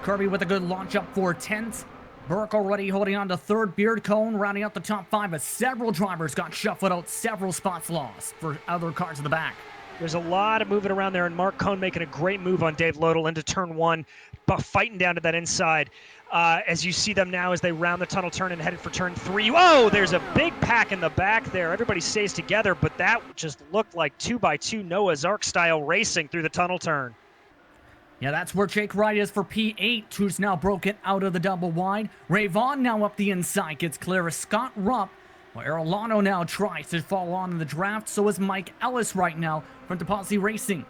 Kirby with a good launch up for 10th. Burke already holding on to 3rd. Beard Cone rounding out the top 5, as several drivers got shuffled out, several spots lost for other cars in the back. There's a lot of moving around there, and Mark Cohn making a great move on Dave Lodel into turn 1, but fighting down to that inside. As you see them now as they round the tunnel turn and headed for turn 3. Whoa, there's a big pack in the back there. Everybody stays together, but that just looked like 2x2 Noah's Ark style racing through the tunnel turn. Yeah, that's where Jake Wright is for P8, who's now broken out of the double wide. Ray Vaughn now up the inside, gets clear of Scott Rupp. Well, Arellano now tries to fall on in the draft, so is Mike Ellis right now from Deposit Racing.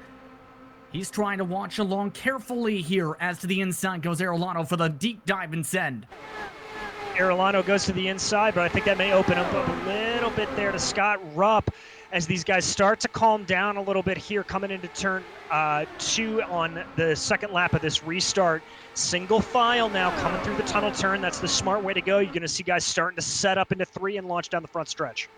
He's trying to watch along carefully here as to the inside goes Arellano for the deep dive and send. Arellano goes to the inside, but I think that may open up a little bit there to Scott Rupp as these guys start to calm down a little bit here coming into turn 2 on the second lap of this restart. Single file now coming through the tunnel turn. That's the smart way to go. You're going to see guys starting to set up into 3 and launch down the front stretch.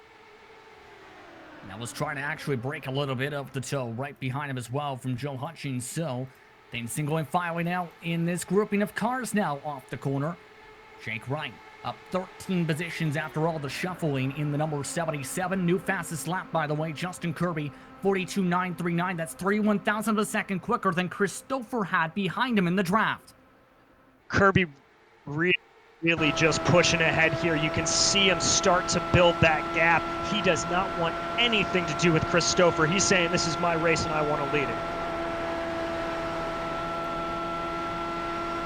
Now was trying to actually break a little bit of the toe right behind him as well from Joe Hutchins. So things going filing out in this grouping of cars now off the corner. Jake Wright up 13 positions after all the shuffling in the number 77. New fastest lap, by the way, Justin Kirby, 42.939. That's 31,000 of a second quicker than Christopher had behind him in the draft. Kirby really just pushing ahead here. You can see him start to build that gap. He does not want anything to do with Christopher. He's saying, this is my race and I want to lead it.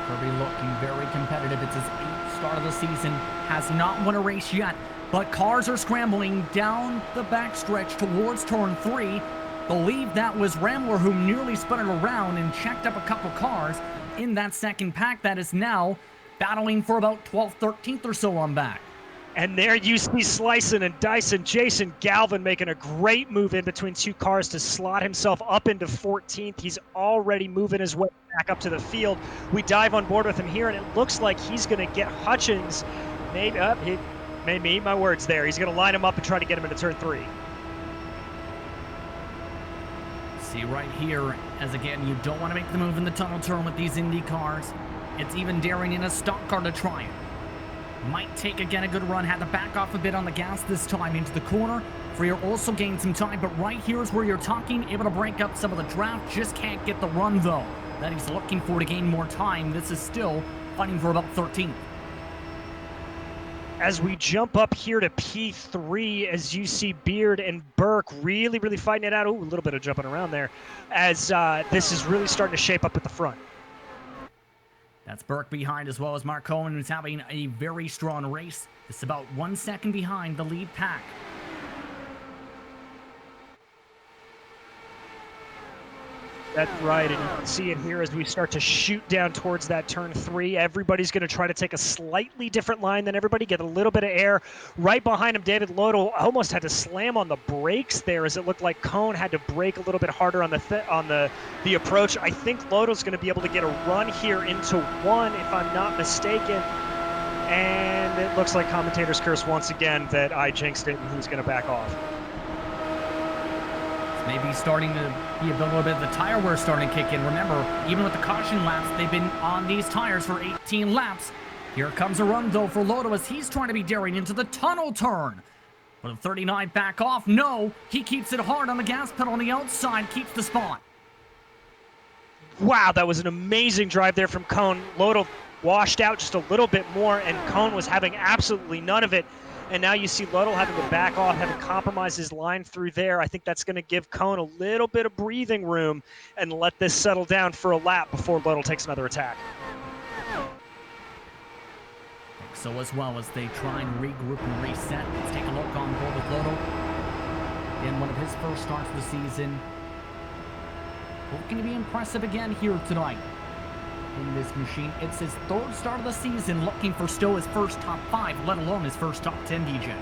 Kirby looking very competitive. It's his 8th start of the season. Has not won a race yet, but cars are scrambling down the backstretch towards turn 3. Believe that was Rambler who nearly spun it around and checked up a couple cars in that second pack that is now battling for about 12th, 13th or so on back. And there you see Slicin' and Dyson. Jason Galvin making a great move in between two cars to slot himself up into 14th. He's already moving his way back up to the field. We dive on board with him here, and it looks like he's going to get Hutchins. Maybe, he made me eat my words there. He's going to line him up and try to get him into turn 3. See right here, as again, you don't want to make the move in the tunnel turn with these Indy cars. It's even daring in a stock car to try it. Might take again a good run, had to back off a bit on the gas this time into the corner. Freer also gained some time, but right here is where you're talking, able to break up some of the draft, just can't get the run though that he's looking for to gain more time. This is still fighting for about 13th. As we jump up here to P3, as you see Beard and Burke really fighting it out. Ooh, a little bit of jumping around there, as this is really starting to shape up at the front. That's Burke behind, as well as Mark Cohen, who's having a very strong race. It's about 1 second behind the lead pack. That's right, and you can see it here as we start to shoot down towards that turn 3. Everybody's going to try to take a slightly different line than everybody, get a little bit of air. Right behind him, David Lodel almost had to slam on the brakes there, as it looked like Cohn had to brake a little bit harder on the approach. I think Lodel's going to be able to get a run here into 1, if I'm not mistaken. And it looks like commentators curse once again that I jinxed it and he's going to back off. Maybe starting to be a little bit of the tire wear starting to kick in. Remember, even with the caution laps, they've been on these tires for 18 laps. Here comes a run, though, for Lodo as he's trying to be daring into the tunnel turn. But a 39 back off. No, he keeps it hard on the gas pedal on the outside, keeps the spot. Wow, that was an amazing drive there from Cohn. Lodo washed out just a little bit more, and Cohn was having absolutely none of it. And now you see Lodel having to back off, having compromised his line through there. I think that's going to give Cohn a little bit of breathing room and let this settle down for a lap before Lodel takes another attack. So as well as they try and regroup and reset, let's take a look on board with Lodel. In one of his first starts of the season. Looking to be impressive again here tonight. In this machine, it's his 3rd start of the season, looking for still his first top 5, let alone his first top 10, DJ.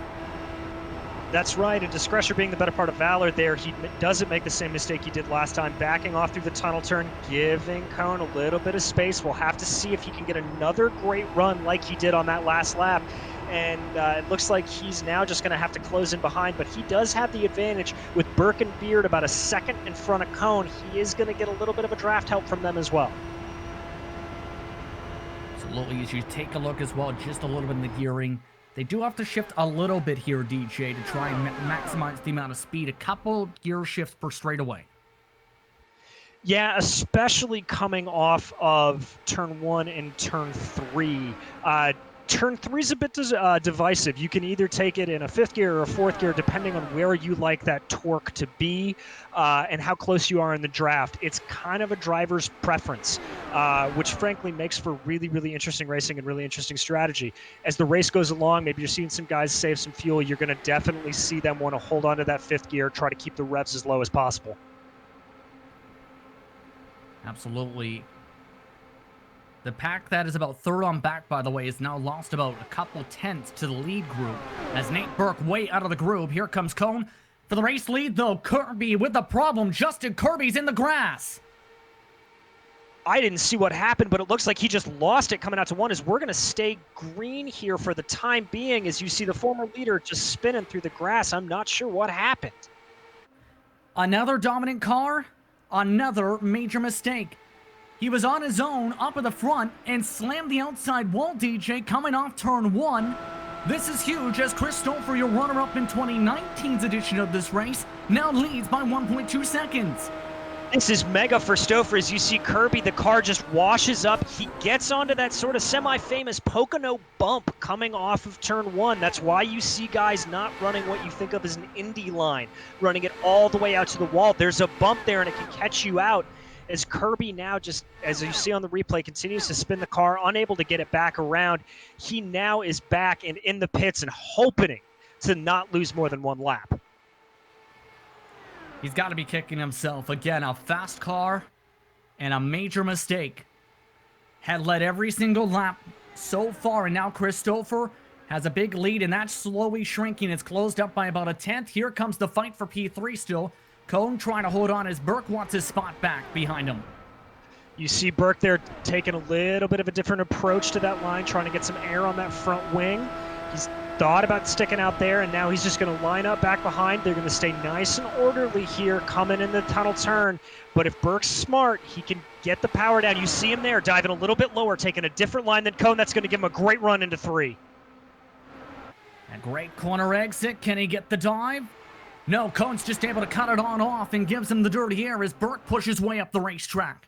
That's right, and Discretion being the better part of Valor there, he doesn't make the same mistake he did last time, backing off through the tunnel turn, giving Cohn a little bit of space. We'll have to see if he can get another great run like he did on that last lap. And it looks like he's now just going to have to close in behind, but he does have the advantage with Burke and Beard about a second in front of Cohn. He is going to get a little bit of a draft help from them as well. Absolutely, as you take a look as well, just a little bit in the gearing. They do have to shift a little bit here, DJ, to try and maximize the amount of speed. A couple gear shifts per straightaway. Yeah, especially coming off of turn 1 and turn 3. Turn 3 is a bit divisive. You can either take it in a 5th gear or a 4th gear, depending on where you like that torque to be and how close you are in the draft. It's kind of a driver's preference, which frankly makes for really interesting racing and really interesting strategy. As the race goes along, maybe you're seeing some guys save some fuel. You're going to definitely see them want to hold on to that 5th gear, try to keep the revs as low as possible. Absolutely. The pack that is about 3rd on back, by the way, has now lost about a couple tenths to the lead group. As Nate Burke way out of the group, here comes Cohn. For the race lead, though, Kirby with the problem. Justin Kirby's in the grass. I didn't see what happened, but it looks like he just lost it coming out to 1, as we're going to stay green here for the time being, as you see the former leader just spinning through the grass. I'm not sure what happened. Another dominant car, another major mistake. He was on his own up at the front and slammed the outside wall, DJ, coming off turn 1. This is huge as Christopher, your runner-up in 2019's edition of this race, now leads by 1.2 seconds. This is mega for Stouffer. As you see Kirby, the car just washes up. He gets onto that sort of semi-famous Pocono bump coming off of turn 1. That's why you see guys not running what you think of as an Indy line, running it all the way out to the wall. There's a bump there and it can catch you out. As Kirby now just, as you see on the replay, continues to spin the car, unable to get it back around. He now is back and in the pits and hoping to not lose more than one lap. He's got to be kicking himself. Again, a fast car and a major mistake. Had led every single lap so far, and now Christopher has a big lead, and that's slowly shrinking. It's closed up by about a tenth. Here comes the fight for P3 still. Cone trying to hold on as Burke wants his spot back behind him. You see Burke there taking a little bit of a different approach to that line, trying to get some air on that front wing. He's thought about sticking out there, and now he's just going to line up back behind. They're going to stay nice and orderly here, coming in the tunnel turn. But if Burke's smart, he can get the power down. You see him there, diving a little bit lower, taking a different line than Cone. That's going to give him a great run into 3. A great corner exit. Can he get the dive? No, Cone's just able to cut it on off and gives him the dirty air as Burke pushes way up the racetrack.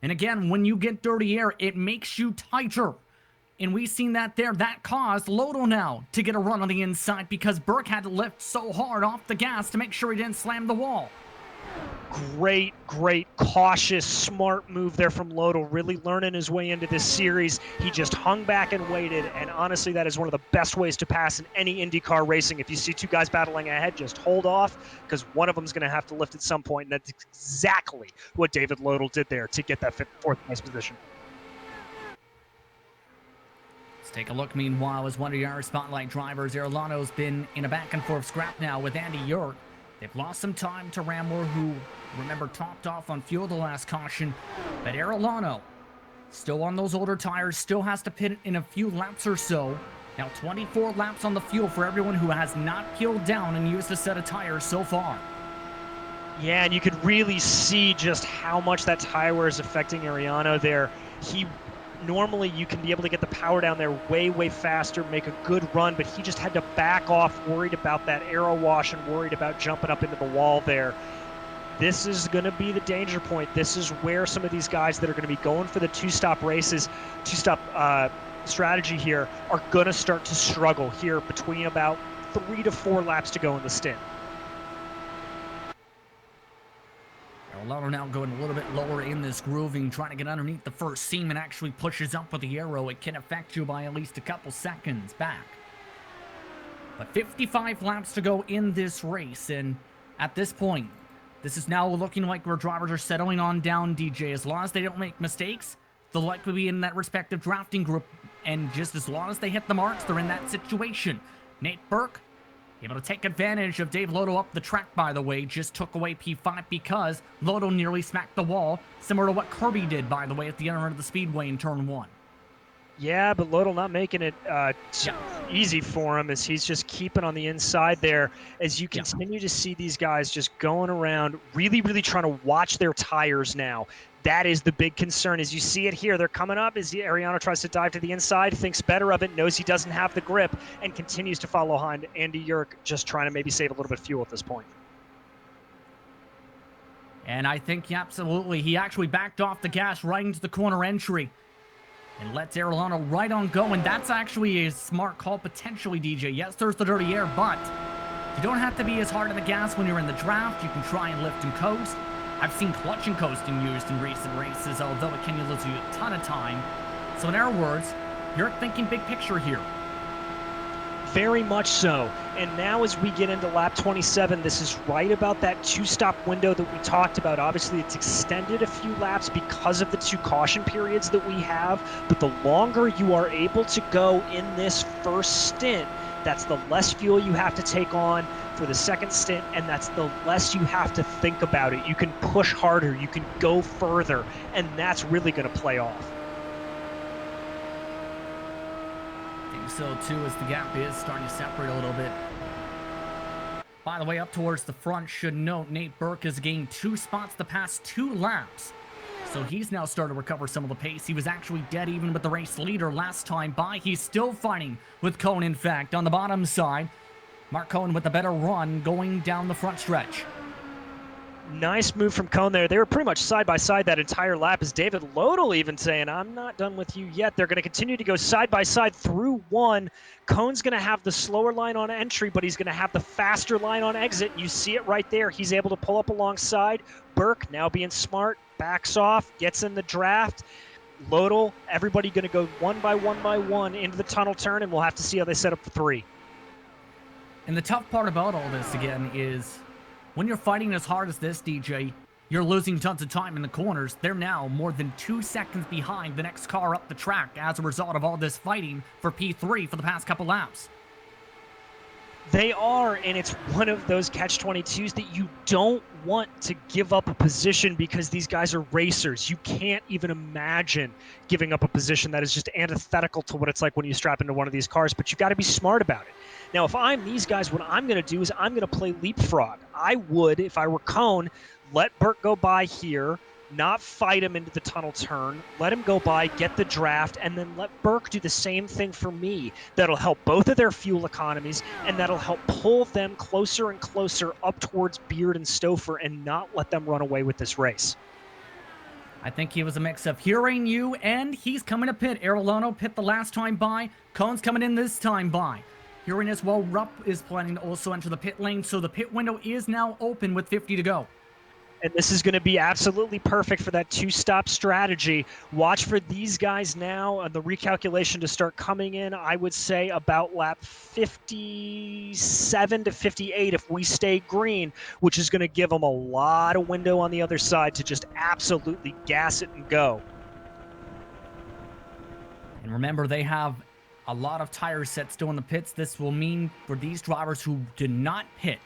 And again, when you get dirty air, it makes you tighter. And we've seen that there. That caused Lodo now to get a run on the inside because Burke had to lift so hard off the gas to make sure he didn't slam the wall. Great, cautious, smart move there from Lodo, really learning his way into this series. He just hung back and waited, and honestly, that is one of the best ways to pass in any IndyCar racing. If you see two guys battling ahead, just hold off, because one of them is going to have to lift at some point, and that's exactly what David Lodo did there to get that 4th place position. Take a look, meanwhile, as one of our spotlight drivers, Arellano's been in a back-and-forth scrap now with Andy York. They've lost some time to Ramler, who, remember, topped off on fuel the last caution. But Arellano, still on those older tires, still has to pit in a few laps or so. Now 24 laps on the fuel for everyone who has not peeled down and used a set of tires so far. Yeah, and you could really see just how much that tire wear is affecting Arellano there. Normally, you can be able to get the power down there way faster, make a good run, but he just had to back off, worried about that aero wash and worried about jumping up into the wall there. This is going to be the danger point. This is where some of these guys that are going to be going for the two-stop races, two-stop strategy here, are going to start to struggle here between about 3 to 4 laps to go in the stint. Arellano now going a little bit lower in this grooving, trying to get underneath the first seam and actually pushes up with the arrow. It can affect you by at least a couple seconds back. But 55 laps to go in this race, and at this point, this is now looking like where drivers are settling on down, DJ. As long as they don't make mistakes, they'll likely be in that respective drafting group, and just as long as they hit the marks, they're in that situation. Nate Burke, able to take advantage of Dave Lodo up the track, by the way, just took away P5 because Lodo nearly smacked the wall, similar to what Kirby did, by the way, at the end of the speedway in turn 1. Yeah, but Lodo not making it easy for him as he's just keeping on the inside there. As you continue to see these guys just going around, really trying to watch their tires now. That is the big concern. As you see it here, they're coming up as Arellano tries to dive to the inside, thinks better of it, knows he doesn't have the grip, and continues to follow behind Andy York, just trying to maybe save a little bit of fuel at this point. And I think, absolutely, he actually backed off the gas right into the corner entry and lets Arellano right on go, and that's actually a smart call potentially, DJ. Yes, there's the dirty air, but you don't have to be as hard on the gas when you're in the draft. You can try and lift and coast. I've seen clutch and coasting used in recent races, although it can lose you a ton of time. So in our words, you're thinking big picture here. Very much so. And now as we get into lap 27, this is right about that two-stop window that we talked about. Obviously, it's extended a few laps because of the 2 caution periods that we have, but the longer you are able to go in this first stint, that's the less fuel you have to take on for the second stint, and that's the less you have to think about it. You can push harder, you can go further, and that's really going to play off. I think so too, as the gap is starting to separate a little bit. By the way, up towards the front, should note Nate Burke has gained 2 spots the past 2 laps. So he's now started to recover some of the pace. He was actually dead even with the race leader last time by. He's still fighting with Cohn, in fact, on the bottom side. Mark Cohn with a better run going down the front stretch. Nice move from Cohn there. They were pretty much side by side that entire lap, as David Lodel even saying, I'm not done with you yet. They're going to continue to go side by side through one. Cohn's going to have the slower line on entry, but he's going to have the faster line on exit. You see it right there. He's able to pull up alongside. Burke, now being smart, backs off, gets in the draft. Lodel, everybody going to go one by one into the tunnel turn, and we'll have to see how they set up for 3. And the tough part about all this, again, is when you're fighting as hard as this, DJ, you're losing tons of time in the corners. They're now more than 2 seconds behind the next car up the track as a result of all this fighting for P3 for the past couple laps. They are, and it's one of those catch-22s that you don't want to give up a position because these guys are racers. You can't even imagine giving up a position that is just antithetical to what it's like when you strap into one of these cars, but you got to be smart about it. Now, if I'm these guys, what I'm going to do is I'm going to play leapfrog. I would, if I were Cohn, let Burke go by here, not fight him into the tunnel turn, let him go by, get the draft, and then let Burke do the same thing for me. That'll help both of their fuel economies, and that'll help pull them closer and closer up towards Beard and Stouffer and not let them run away with this race. I think he was a mix of hearing you, and he's coming to pit. Arellano pit the last time by. Cohn's coming in this time by. Hearing as well, Rupp is planning to also enter the pit lane, so the pit window is now open with 50 to go. And this is going to be absolutely perfect for that 2-stop strategy. Watch for these guys now and the recalculation to start coming in, I would say, about lap 57 to 58 if we stay green, which is going to give them a lot of window on the other side to just absolutely gas it and go. And remember, they have a lot of tire sets still in the pits. This will mean for these drivers who did not pit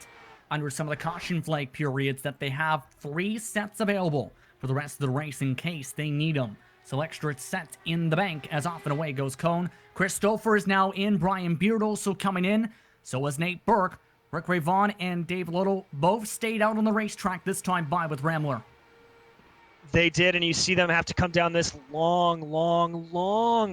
under some of the caution flag periods that they have 3 sets available for the rest of the race in case they need them. So extra sets in the bank as off and away goes Cohn. Chris Stouffer is now in. Brian Beard also coming in. So is Nate Burke. Rick Ray Vaughn and Dave Little both stayed out on the racetrack this time by with Ramler. They did, and you see them have to come down this long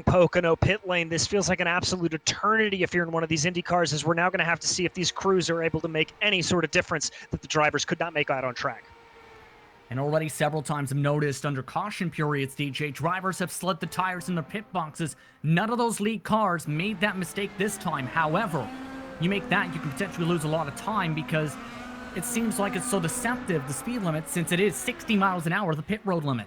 Pocono pit lane. This feels like an absolute eternity if you're in one of these Indy cars, as we're now going to have to see if these crews are able to make any sort of difference that the drivers could not make out on track. And already several times I've noticed under caution periods, DJ, drivers have slid the tires in their pit boxes. None of those lead cars made that mistake this time. However, you make that, you can potentially lose a lot of time because it seems like it's so deceptive, the speed limit, since it is 60 miles an hour, the pit road limit.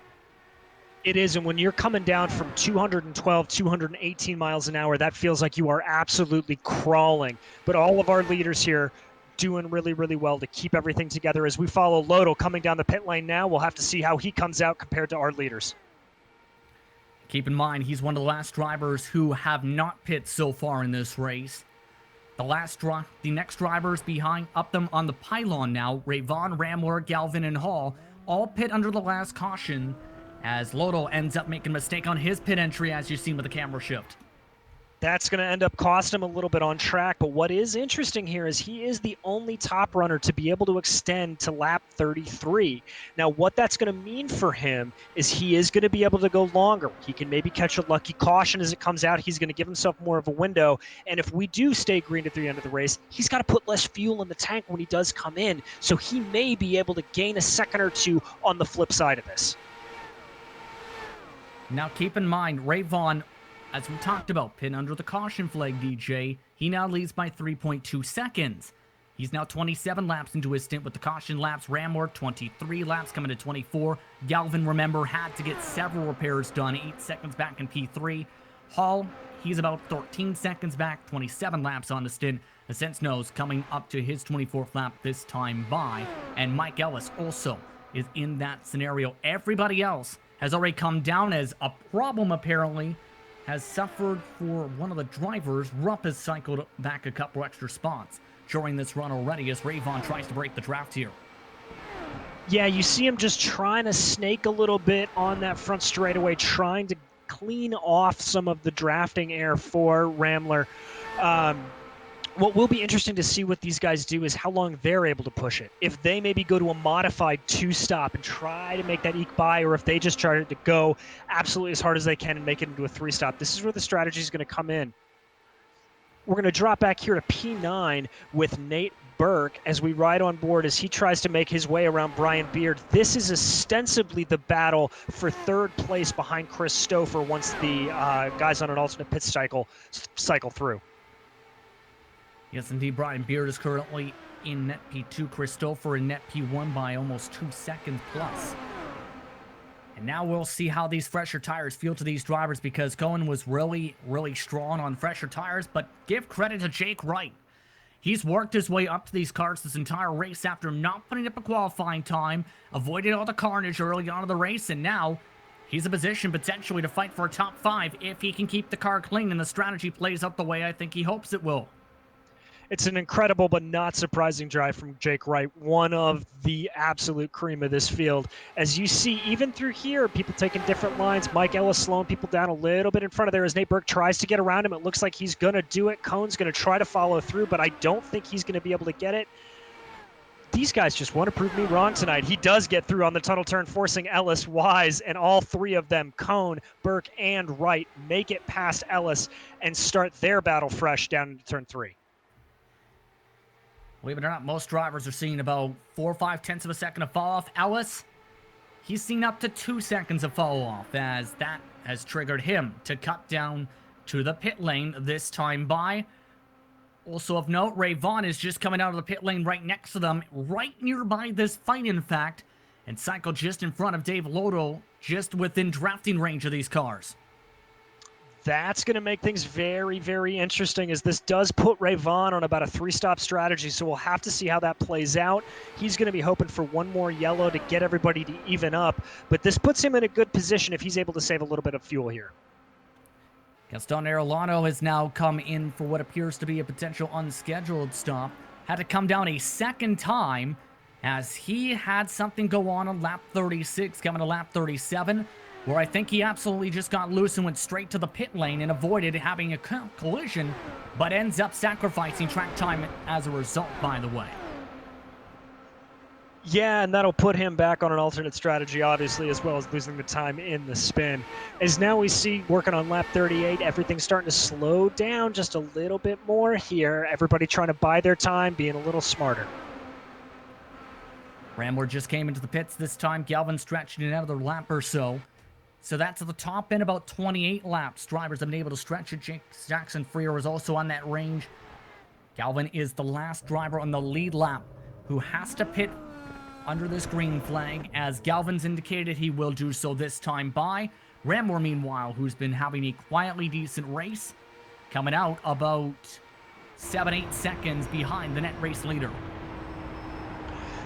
It is, and when you're coming down from 212, 218 miles an hour, that feels like you are absolutely crawling. But all of our leaders here doing really well to keep everything together. As we follow Lodel coming down the pit lane now, we'll have to see how he comes out compared to our leaders. Keep in mind, he's one of the last drivers who have not pit so far in this race. The next drivers behind up them on the pylon now, Ray Vaughn, Ramler, Galvin, and Hall, all pit under the last caution, as Lodel ends up making a mistake on his pit entry, as you've seen with the camera shift. That's going to end up costing him a little bit on track, but what is interesting here is he is the only top runner to be able to extend to lap 33. Now, what that's going to mean for him is he is going to be able to go longer. He can maybe catch a lucky caution as it comes out. He's going to give himself more of a window, and if we do stay green at the end of the race, he's got to put less fuel in the tank when he does come in, so he may be able to gain a second or two on the flip side of this. Now, keep in mind, Ray Vaughn, as we talked about, pin under the caution flag, DJ. He now leads by 3.2 seconds. He's now 27 laps into his stint with the caution laps. Ramler, 23 laps, coming to 24. Galvin, remember, had to get several repairs done, 8 seconds back in P3. Hall, he's about 13 seconds back, 27 laps on the stint. The Sense Knows coming up to his 24th lap this time by. And Mike Ellis also is in that scenario. Everybody else has already come down as a problem, apparently, has suffered for one of the drivers. Rupp has cycled back a couple extra spots during this run already as Ray Vaughn tries to break the draft here. Yeah, you see him just trying to snake a little bit on that front straightaway, trying to clean off some of the drafting air for Ramler. What will be interesting to see what these guys do is how long they're able to push it. If they maybe go to a modified 2-stop and try to make that eke by, or if they just try to go absolutely as hard as they can and make it into a 3-stop. This is where the strategy is going to come in. We're going to drop back here to P9 with Nate Burke as we ride on board as he tries to make his way around Brian Beard. This is ostensibly the battle for third place behind Chris Stouffer once the guys on an alternate pit cycle through. Yes, indeed, Brian Beard is currently in net P2. Chris Stouffer in net P1 by almost 2 seconds plus. And now we'll see how these fresher tires feel to these drivers, because Cohen was really, really strong on fresher tires, but give credit to Jake Wright. He's worked his way up to these cars this entire race after not putting up a qualifying time, avoided all the carnage early on in the race, and now he's in position potentially to fight for a top 5 if he can keep the car clean and the strategy plays out the way I think he hopes it will. It's an incredible but not surprising drive from Jake Wright, one of the absolute cream of this field. As you see, even through here, people taking different lines. Mike Ellis slowing people down a little bit in front of there as Nate Burke tries to get around him. It looks like he's going to do it. Cohn's going to try to follow through, but I don't think he's going to be able to get it. These guys just want to prove me wrong tonight. He does get through on the tunnel turn, forcing Ellis, Wise, and all three of them, Cohn, Burke, and Wright, make it past Ellis and start their battle fresh down into turn 3. Believe it or not, most drivers are seeing about 4 or 5 tenths of a second of fall off. Ellis, he's seen up to 2 seconds of fall off, as that has triggered him to cut down to the pit lane this time by. Also of note, Ray Vaughn is just coming out of the pit lane right next to them, right nearby this fight, in fact, and cycled just in front of Dave Lodo, just within drafting range of these cars. That's going to make things very, very interesting, as this does put Ray Vaughn on about a 3-stop strategy, so we'll have to see how that plays out. He's going to be hoping for one more yellow to get everybody to even up, but this puts him in a good position if he's able to save a little bit of fuel here. Gaston Arellano has now come in for what appears to be a potential unscheduled stop. Had to come down a second time as he had something go on lap 36, coming to lap 37, where I think he absolutely just got loose and went straight to the pit lane and avoided having a collision, but ends up sacrificing track time as a result, by the way. Yeah, and that'll put him back on an alternate strategy, obviously, as well as losing the time in the spin. As now we see, working on lap 38, everything's starting to slow down just a little bit more here. Everybody trying to buy their time, being a little smarter. Ramler just came into the pits this time. Galvin stretching another lap or so. So that's at the top end, about 28 laps. Drivers have been able to stretch it. Jackson Freer is also on that range. Galvin is the last driver on the lead lap who has to pit under this green flag, as Galvin's indicated he will do so this time by. Ramler, meanwhile, who's been having a quietly decent race, coming out about 7-8 seconds behind the net race leader.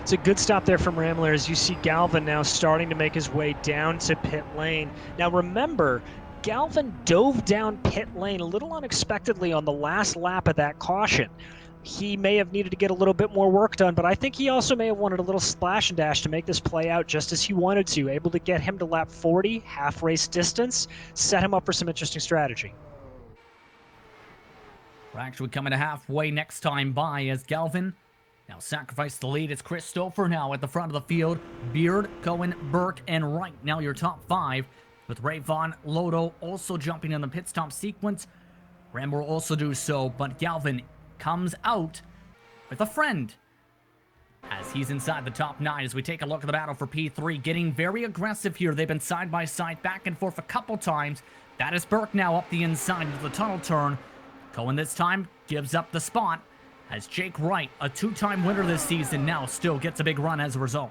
It's a good stop there from Ramler, as you see Galvin now starting to make his way down to pit lane. Now remember, Galvin dove down pit lane a little unexpectedly on the last lap of that caution. He may have needed to get a little bit more work done, but I think he also may have wanted a little splash and dash to make this play out just as he wanted to, able to get him to lap 40, half race distance, set him up for some interesting strategy. We're actually coming to halfway next time by, as Galvin now sacrifice the lead. It's Chris Stouffer now at the front of the field. Beard, Cohen, Burke, and Wright now your top 5, with Ray Vaughn, Lodo also jumping in the pit stop sequence. Ram will also do so, but Galvin comes out with a friend as he's inside the top 9. As we take a look at the battle for P3, getting very aggressive here. They've been side by side, back and forth a couple times. That is Burke now up the inside into the tunnel turn. Cohen this time gives up the spot, as Jake Wright, a 2-time winner this season, now still gets a big run as a result.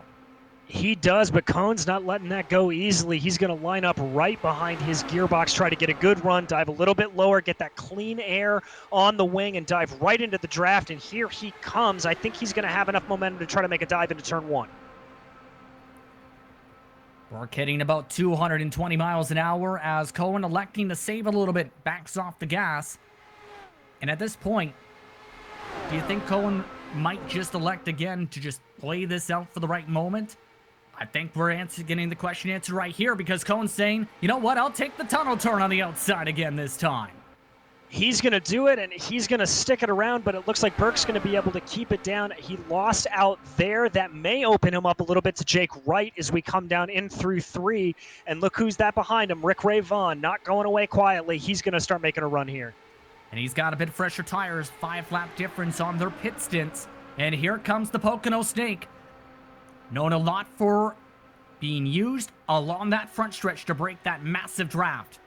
He does, but Cohn's not letting that go easily. He's going to line up right behind his gearbox, try to get a good run, dive a little bit lower, get that clean air on the wing, and dive right into the draft. And here he comes. I think he's going to have enough momentum to try to make a dive into turn 1. Burke hitting about 220 miles an hour, as Cohen electing to save a little bit, backs off the gas. And at this point, do you think Cohen might just elect again to just play this out for the right moment? I think we're getting the question answered right here, because Cohen's saying, you know what, I'll take the tunnel turn on the outside again this time. He's going to do it, and he's going to stick it around, but it looks like Burke's going to be able to keep it down. He lost out there. That may open him up a little bit to Jake Wright as we come down in through 3. And look who's that behind him, Rick Ray Vaughn, not going away quietly. He's going to start making a run here. And he's got a bit fresher tires, 5-lap difference on their pit stints. And here comes the Pocono Snake. Known a lot for being used along that front stretch to break that massive draft.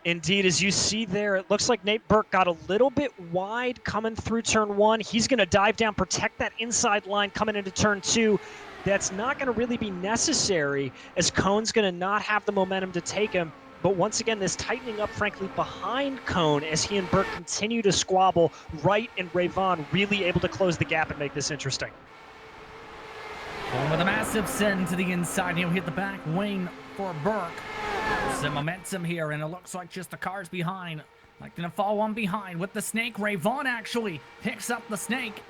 Indeed, as you see there, it looks like Nate Burke got a little bit wide coming through turn 1. He's going to dive down, protect that inside line coming into turn 2. That's not going to really be necessary, as Cohn's going to not have the momentum to take him. But once again, this tightening up, frankly, behind Cohn as he and Burke continue to squabble. Wright and Ray Vaughn really able to close the gap and make this interesting. Cohn with a massive send to the inside. He'll hit the back wing for Burke. Some momentum here, and it looks like just the cars behind. Like gonna fall one behind with the Snake. Ray Vaughn actually picks up the Snake.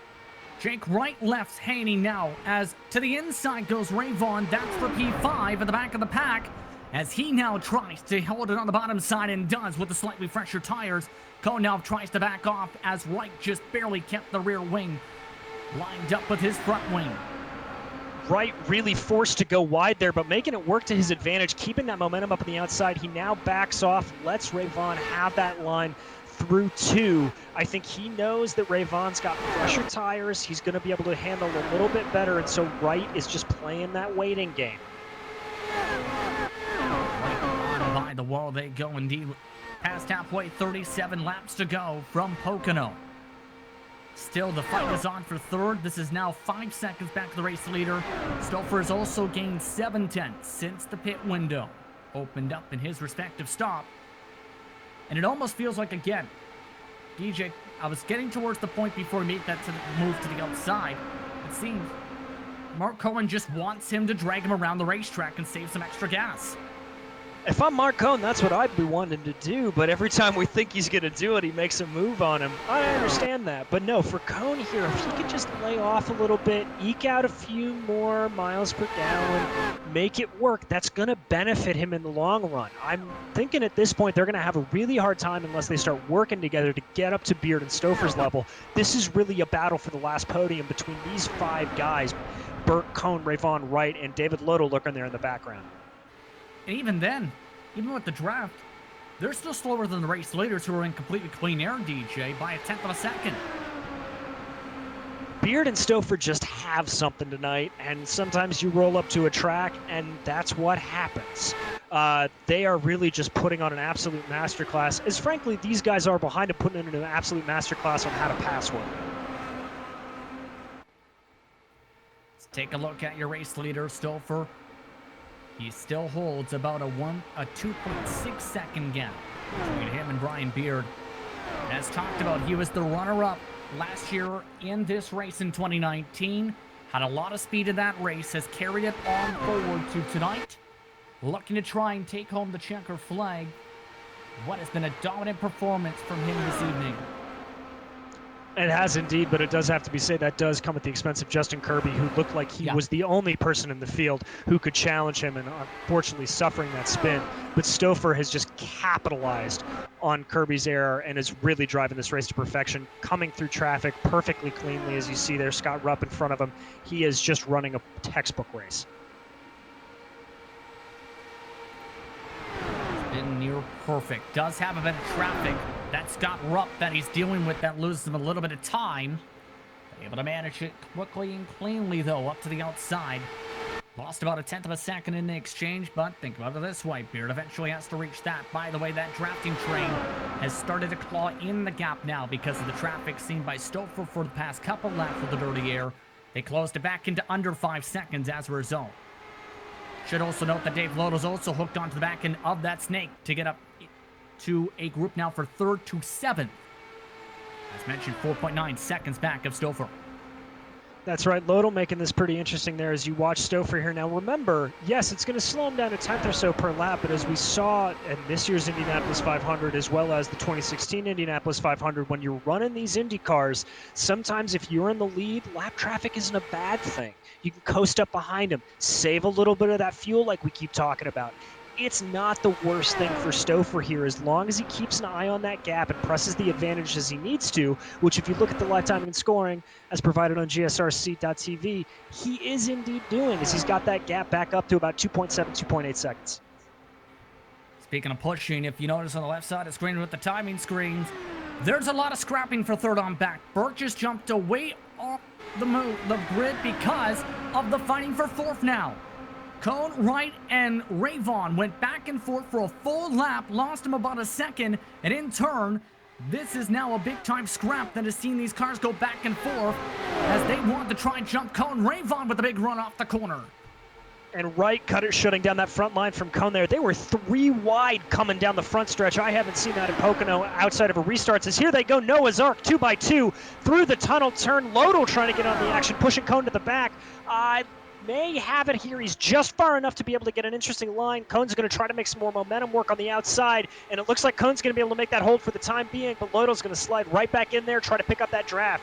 Jake Wright left Haney now, as to the inside goes Ray Vaughn. That's for P5 at the back of the pack, as he now tries to hold it on the bottom side and does with the slightly fresher tires. Cohn now tries to back off as Wright just barely kept the rear wing lined up with his front wing. Wright really forced to go wide there, but making it work to his advantage, keeping that momentum up on the outside. He now backs off, lets Ray Vaughn have that line through 2. I think he knows that Ray Vaughn's got fresher tires. He's going to be able to handle a little bit better, and so Wright is just playing that waiting game. Right on by the wall they go indeed. Past halfway, 37 laps to go from Pocono. Still, the fight is on for third. This is now 5 seconds back to the race leader. Stouffer has also gained 7/10 since the pit window opened up in his respective stop. And it almost feels like, again, DJ, I was getting towards the point before he made that move to the outside. It seems Mark Cohen just wants him to drag him around the racetrack and save some extra gas. If I'm Mark Cohn, that's what I'd be wanting to do, but every time we think he's going to do it, he makes a move on him. I understand that, but no, for Cohn here, if he could just lay off a little bit, eke out a few more miles per gallon, make it work, that's going to benefit him in the long run. I'm thinking at this point they're going to have a really hard time unless they start working together to get up to Beard and Stouffer's level. This is really a battle for the last podium between these 5 guys, Burke, Cohn, Ray Vaughn, Wright, and David Loto looking there in the background. And even then, even with the draft, they're still slower than the race leaders who are in completely clean air, DJ, by 1/10 of a second. Beard and Stouffer just have something tonight, and sometimes you roll up to a track, and that's what happens. They are really just putting on an absolute masterclass, as frankly these guys are behind them putting in an absolute masterclass on how to pass one. Let's take a look at your race leader, Stouffer. He still holds about a 2.6 second gap between him and Brian Beard. As talked about, he was the runner-up last year in this race in 2019. Had a lot of speed in that race, has carried it on forward to tonight. Looking to try and take home the checker flag. What has been a dominant performance from him this evening. It has indeed, but it does have to be said that does come at the expense of Justin Kirby, who looked like he was the only person in the field who could challenge him, and unfortunately suffering that spin. But Stouffer has just capitalized on Kirby's error and is really driving this race to perfection, coming through traffic perfectly cleanly, as you see there. Scott Rupp in front of him. He is just running a textbook race. Been near perfect. Does have a bit of traffic. That's Scott Rupp that he's dealing with that loses him a little bit of time. Able to manage it quickly and cleanly, though, up to the outside. Lost about 1/10 of a second in the exchange, but think about it this way. Beard eventually has to reach that. By the way, that drafting train has started to claw in the gap now because of the traffic seen by Stouffer for the past couple laps with the dirty air. They closed it back into under 5 seconds as a result. Should also note that Dave Loto's also hooked onto the back end of that Snake to get up to a group now for 3rd to 7th. As mentioned, 4.9 seconds back of Stouffer. That's right, Loto making this pretty interesting there as you watch Stouffer here. Now remember, yes, it's going to slow him down 1/10 or so per lap, but as we saw in this year's Indianapolis 500 as well as the 2016 Indianapolis 500, when you're running these Indy cars, sometimes if you're in the lead, lap traffic isn't a bad thing. You can coast up behind him, save a little bit of that fuel like we keep talking about. it's not the worst thing for Stouffer here, as long as he keeps an eye on that gap and presses the advantage as he needs to, which if you look at the live timing and scoring as provided on GSRC.TV, he is indeed doing, as he's got that gap back up to about 2.7, 2.8 seconds. Speaking of pushing, if you notice on the left side of the screen with the timing screens, there's a lot of scrapping for third on back. Burke just jumped away off the grid because of the fighting for fourth now. Cone, Wright, and Rayvon went back and forth for a full lap, lost him about a second, and in turn, this is now a big-time scrap that has seen these cars go back and forth as they want to try and jump Cone. Rayvon with a big run off the corner. And Wright shutting down that front line from Cone there. They were 3 wide coming down the front stretch. I haven't seen that in Pocono outside of a restart. As here they go, Noah's Ark 2x2 through the tunnel turn. Lodal trying to get on the action, pushing Cone to the back. May have it here. He's just far enough to be able to get an interesting line. Cone's going to try to make some more momentum work on the outside, and it looks like Cone's going to be able to make that hold for the time being, but Lodal's going to slide right back in there, try to pick up that draft.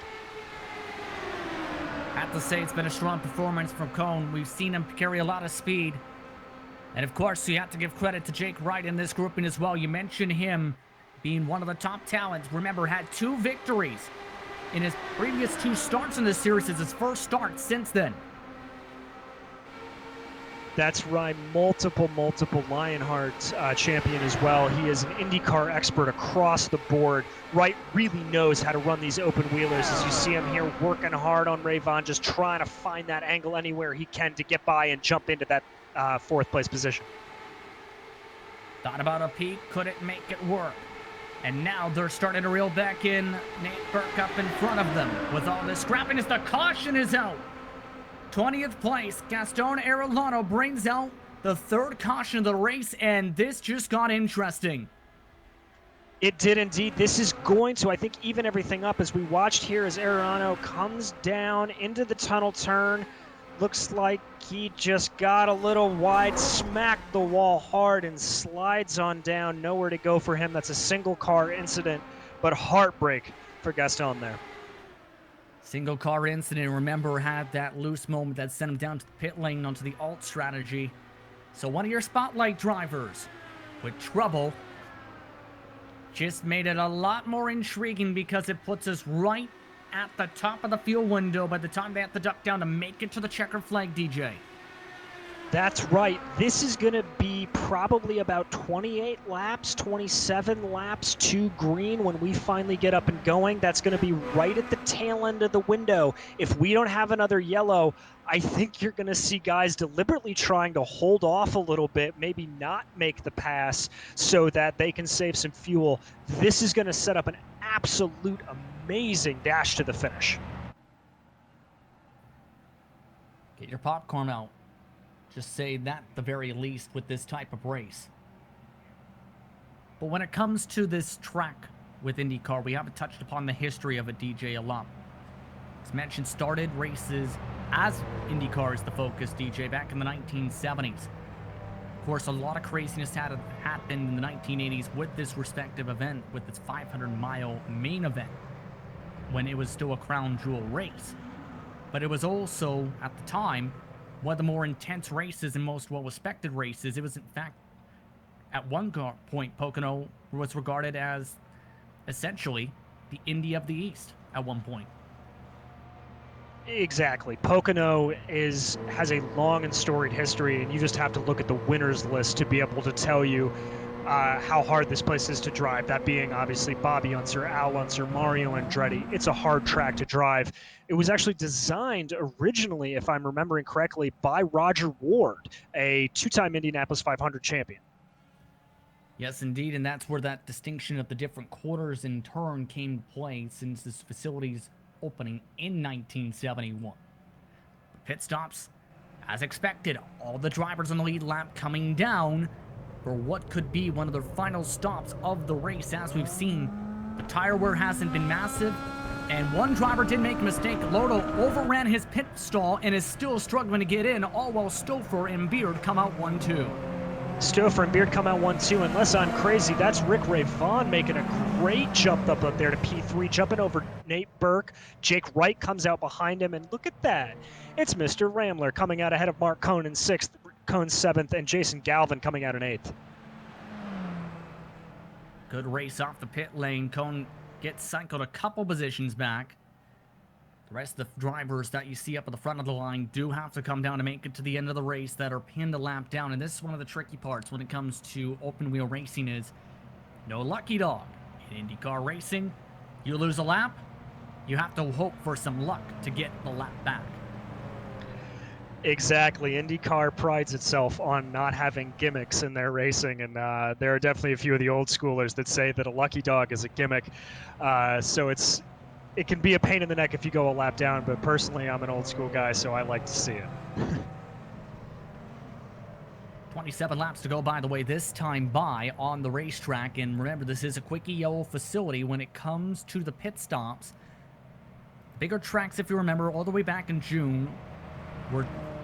I have to say it's been a strong performance from Cone. We've seen him carry a lot of speed. And of course, you have to give credit to Jake Wright in this grouping as well. You mentioned him being one of the top talents. Remember, had 2 victories in his previous 2 starts in this series. It's his first start since then. That's right, multiple Lionheart champion as well. He is an IndyCar expert across the board. Wright really knows how to run these open wheelers, as you see him here working hard on Rayvon, just trying to find that angle anywhere he can to get by and jump into that 4th place position. Thought about a peak, couldn't make it work. And now they're starting to reel back in. Nate Burke up in front of them with all this scrapping as the caution is out. 20th place, Gaston Arellano brings out the 3rd caution of the race, and this just got interesting. It did indeed. This is going to, I think, even everything up as we watched here as Arellano comes down into the tunnel turn. Looks like he just got a little wide, smacked the wall hard, and slides on down. Nowhere to go for him. That's a single car incident, but heartbreak for Gaston there. Single car incident, remember, had that loose moment that sent him down to the pit lane onto the alt strategy. So one of your spotlight drivers with trouble just made it a lot more intriguing because it puts us right at the top of the field window by the time they have to duck down to make it to the checkered flag, DJ. That's right. This is going to be probably about 28 laps, 27 laps to green when we finally get up and going. That's going to be right at the tail end of the window. If we don't have another yellow, I think you're going to see guys deliberately trying to hold off a little bit, maybe not make the pass so that they can save some fuel. This is going to set up an absolute amazing dash to the finish. Get your popcorn out. Just say that at the very least with this type of race. But when it comes to this track with IndyCar, we haven't touched upon the history of a DJ a lot. As mentioned, started races as IndyCar is the focus, DJ, back in the 1970s. Of course, a lot of craziness had happened in the 1980s with this respective event, with its 500-mile main event, when it was still a crown jewel race. But it was also, at the time, one of the more intense races and most well-respected races. It was, in fact, at one point, Pocono was regarded as essentially the Indy of the East at one point. Exactly. Pocono has a long and storied history, and you just have to look at the winners list to be able to tell you how hard this place is to drive. That being obviously Bobby Unser, Al Unser, Mario Andretti. It's a hard track to drive. It was actually designed originally, if I'm remembering correctly, by Roger Ward, a 2-time Indianapolis 500 champion. Yes, indeed, and that's where that distinction of the different quarters in turn came to play since this facility's opening in 1971. Pit stops, as expected, all the drivers on the lead lap coming down for what could be one of their final stops of the race. As we've seen, the tire wear hasn't been massive, and one driver did make a mistake. Lodal overran his pit stall and is still struggling to get in, all while Stouffer and Beard come out 1-2. Stouffer and Beard come out 1-2, unless I'm crazy, that's Rick Rayvon making a great jump up there to P3, jumping over Nate Burke. Jake Wright comes out behind him, and look at that. It's Mr. Ramler coming out ahead of Mark Cone in 6th. Cone 7th, and Jason Galvin coming out in 8th. Good race off the pit lane. Cone gets cycled a couple positions back. The rest of the drivers that you see up at the front of the line do have to come down to make it to the end of the race that are pinned a lap down. And this is one of the tricky parts when it comes to open wheel racing is no lucky dog. In IndyCar racing, you lose a lap, you have to hope for some luck to get the lap back. Exactly. IndyCar prides itself on not having gimmicks in their racing, and there are definitely a few of the old schoolers that say that a lucky dog is a gimmick. So it can be a pain in the neck if you go a lap down, but personally I'm an old school guy, so I like to see it. 27 laps to go, by the way, this time by on the racetrack. And remember, this is a quickie yellow facility when it comes to the pit stops. Bigger tracks, if you remember, all the way back in June,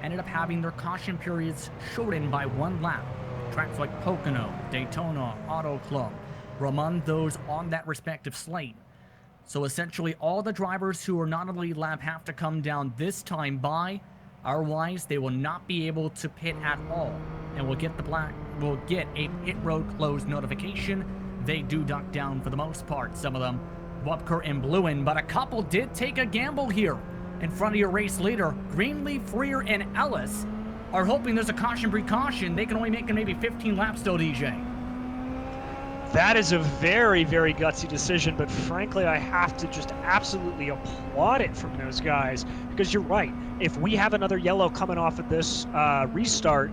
ended up having their caution periods shortened by 1 lap. Tracks like Pocono, Daytona, Auto Club were among those on that respective slate. So essentially, all the drivers who are not on the lead lap have to come down this time by. Otherwise, they will not be able to pit at all, and will get a pit road closed notification. They do duck down for the most part. Some of them, Wupker and Bluin, but a couple did take a gamble here. In front of your race leader, Greenleaf, Freer, and Ellis are hoping there's a caution precaution. They can only make maybe 15 laps still, DJ. That is a very, very gutsy decision, but frankly, I have to just absolutely applaud it from those guys, because you're right. If we have another yellow coming off of this restart,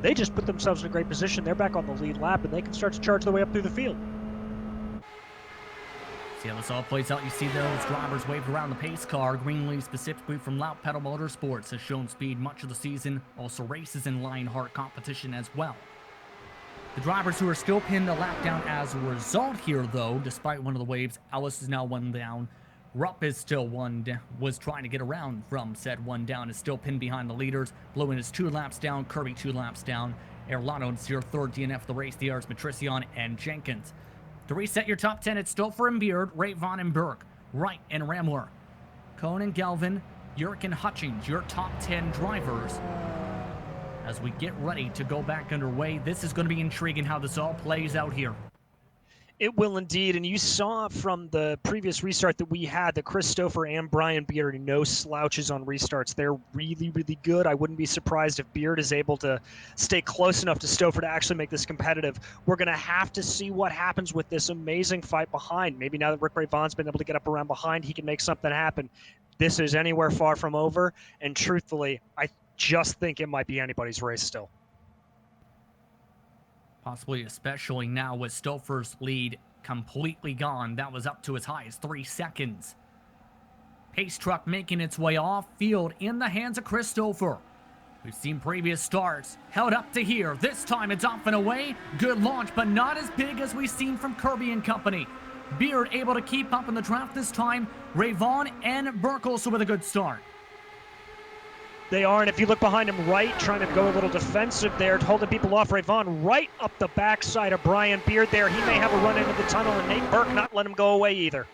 they just put themselves in a great position. They're back on the lead lap, and they can start to charge their way up through the field. See how this all plays out. You see those drivers waved around the pace car. Greenleaf, specifically from Loud Pedal Motorsports, has shown speed much of the season. Also races in Lionheart competition as well. The drivers who are still pinned a lap down as a result here, though, despite one of the waves, Ellis is now 1 down. Rupp is still 1 down, was trying to get around from said 1 down, is still pinned behind the leaders. Bluin is 2 laps down, Kirby 2 laps down. Erlano is your 3rd DNF of the race, the others Matricion and Jenkins. To reset your top 10, it's Stouffer and Beard, Ray Vaughn and Burke, Wright and Ramler, Cohn and Galvin, Yerk and Hutchings, your top 10 drivers. As we get ready to go back underway, this is going to be intriguing how this all plays out here. It will indeed, and you saw from the previous restart that we had that Chris Stouffer and Brian Beard are no slouches on restarts. They're really, really good. I wouldn't be surprised if Beard is able to stay close enough to Stouffer to actually make this competitive. We're going to have to see what happens with this amazing fight behind. Maybe now that Rick Ray Vaughn's been able to get up around behind, he can make something happen. This is anywhere far from over, and truthfully, I just think it might be anybody's race still. Possibly, especially now with Stouffer's lead completely gone. That was up to as high as 3 seconds. Pace truck making its way off field in the hands of Chris Stouffer. We've seen previous starts held up to here. This time it's off and away. Good launch, but not as big as we've seen from Kirby and company. Beard able to keep up in the draft this time. Ray Vaughn and Burke also with a good start. They are, and if you look behind him, Wright trying to go a little defensive there, holding people off. Ray Vaughn right up the backside of Brian Beard there. He may have a run into the tunnel, and Nate Burke not let him go away either.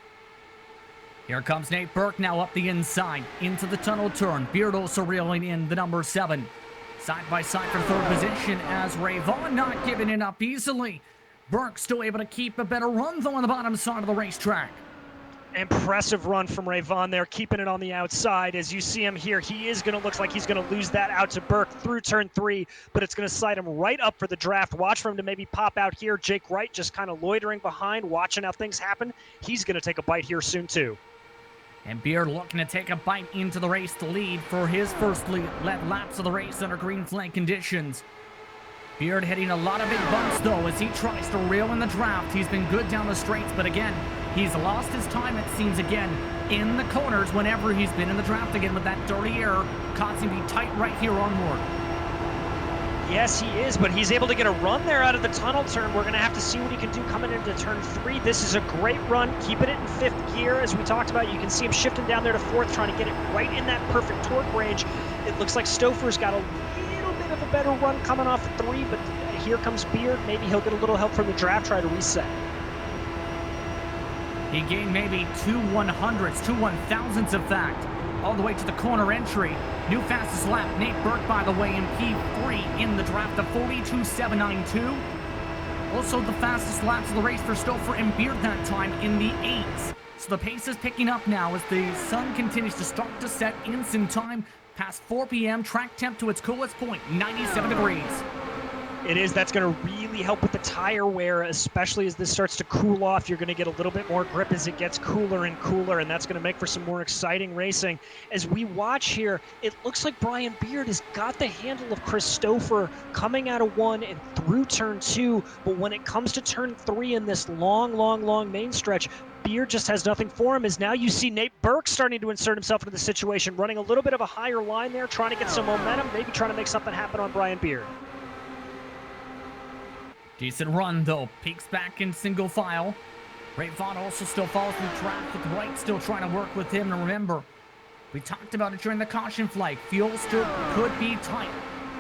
Here comes Nate Burke now up the inside into the tunnel turn. Beard also reeling in the number 7. Side by side for 3rd position as Ray Vaughn not giving it up easily. Burke still able to keep a better run though on the bottom side of the racetrack. Impressive run from Ray Vaughn there, keeping it on the outside. As you see him here, he is going to look like he's going to lose that out to Burke through turn 3, but it's going to slide him right up for the draft. Watch for him to maybe pop out here. Jake Wright just kind of loitering behind, watching how things happen. He's going to take a bite here soon too. And Beard looking to take a bite into the race to lead for his first laps of the race under green flag conditions. Beard hitting a lot of big bumps though as he tries to reel in the draft. He's been good down the straights, but again, he's lost his time, it seems, again in the corners whenever he's been in the draft again with that dirty air, causing him to be tight right here onward. Yes, he is, but he's able to get a run there out of the tunnel turn. We're going to have to see what he can do coming into turn 3. This is a great run, keeping it in 5th gear. As we talked about, you can see him shifting down there to 4th, trying to get it right in that perfect torque range. It looks like Stouffer's got a little bit of a better run coming off at 3, but here comes Beard. Maybe he'll get a little help from the draft, try to reset. He gained maybe 2 100ths, 2 1,000ths in fact, all the way to the corner entry. New fastest lap, Nate Burke, by the way, in P3 in the draft of 42.792. Also the fastest laps of the race for Stouffer and Beard that time in the 8s. So the pace is picking up now as the sun continues to start to set in some time. Past 4 p.m., track temp to its coolest point, 97 degrees. It is. That's going to really help with the tire wear, especially as this starts to cool off. You're going to get a little bit more grip as it gets cooler and cooler, and that's going to make for some more exciting racing. As we watch here, it looks like Brian Beard has got the handle of Chris Stouffer coming out of 1 and through turn 2, but when it comes to turn 3 in this long main stretch, Beard just has nothing for him. As now you see Nate Burke starting to insert himself into the situation, running a little bit of a higher line there, trying to get some momentum, maybe trying to make something happen on Brian Beard. Decent run, though. Peaks back in single file. Ray Vaughn also still follows the track with Wright still trying to work with him. And remember, we talked about it during the caution flight. Fuel still could be tight,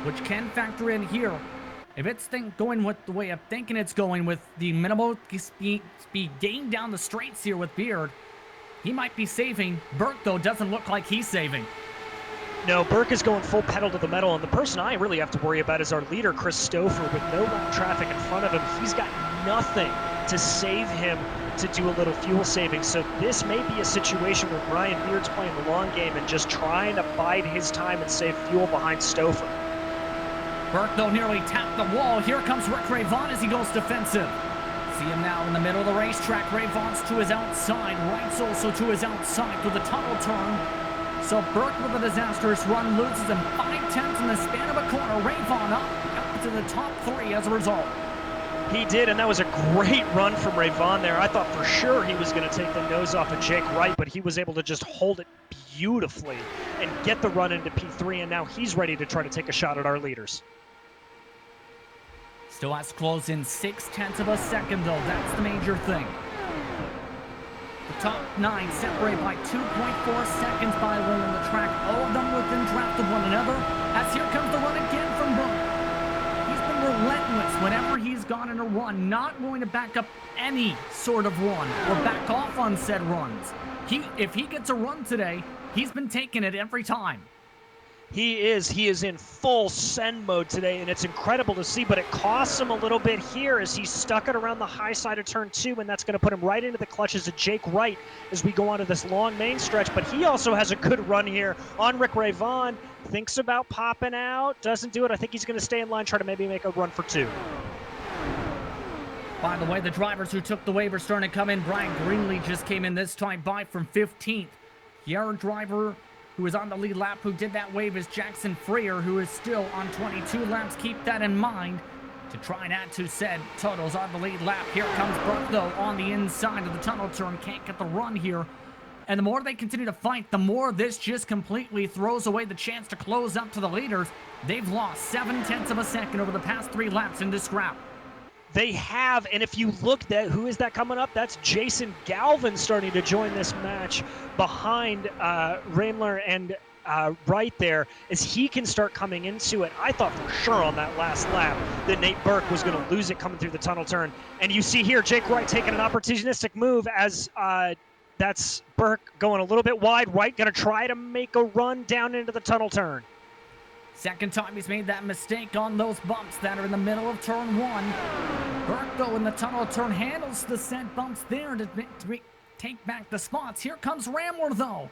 which can factor in here. If it's going with the way I'm thinking it's going with the minimal speed gain down the straights here with Beard, he might be saving. Burke, though, doesn't look like he's saving. No, Burke is going full pedal to the metal, and the person I really have to worry about is our leader, Chris Stouffer. With no long traffic in front of him, he's got nothing to save him to do a little fuel saving. So this may be a situation where Brian Beard's playing the long game and just trying to bide his time and save fuel behind Stouffer. Burke, though, nearly tapped the wall. Here comes Rick Ray Vaughn as he goes defensive. See him now in the middle of the racetrack. Ray Vaughn's to his outside. Wright's also to his outside through the tunnel turn. So Burke with a disastrous run loses him 5/10 in the span of a corner. Ray Vaughn up to the top 3 as a result. He did, and that was a great run from Ray Vaughn there. I thought for sure he was going to take the nose off of Jake Wright, but he was able to just hold it beautifully and get the run into P3, and now he's ready to try to take a shot at our leaders. Still has to close in 6/10 of a second, though. That's the major thing. The top 9 separate by 2.4 seconds by the way on the track. All of them within draft of one another. As here comes the run again from Burke. He's been relentless whenever he's gone in a run, not going to back up any sort of run or back off on said runs. If he gets a run today, he's been taking it every time. He is in full send mode today, and it's incredible to see, but it costs him a little bit here as he's stuck it around the high side of turn 2, and that's going to put him right into the clutches of Jake Wright as we go on to this long main stretch. But he also has a good run here on Rick Ray Vaughn. Thinks about popping out, doesn't do it. I think he's going to stay in line, try to maybe make a run for 2. By the way, the drivers who took the wave are starting to come in. Brian Greenlee just came in this time by from 15th. Your driver who is on the lead lap who did that wave is Jackson Freer, who is still on 22 laps. Keep that in mind to try and add to said totals on the lead lap. Here comes Burke, though, on the inside of the tunnel turn. Can't get the run here. And the more they continue to fight, the more this just completely throws away the chance to close up to the leaders. They've lost 7/10 of a second over the past 3 laps in this scrap. They have, and if you look at who is that coming up, that's Jason Galvin starting to join this match behind Raimler and Wright there as he can start coming into it. I thought for sure on that last lap that Nate Burke was going to lose it coming through the tunnel turn. And you see here Jake Wright taking an opportunistic move as that's Burke going a little bit wide. Wright going to try to make a run down into the tunnel turn. Second time he's made that mistake on those bumps that are in the middle of turn 1. Burke, though, in the tunnel turn handles the said bumps there to take back the spots. Here comes Ramler, though.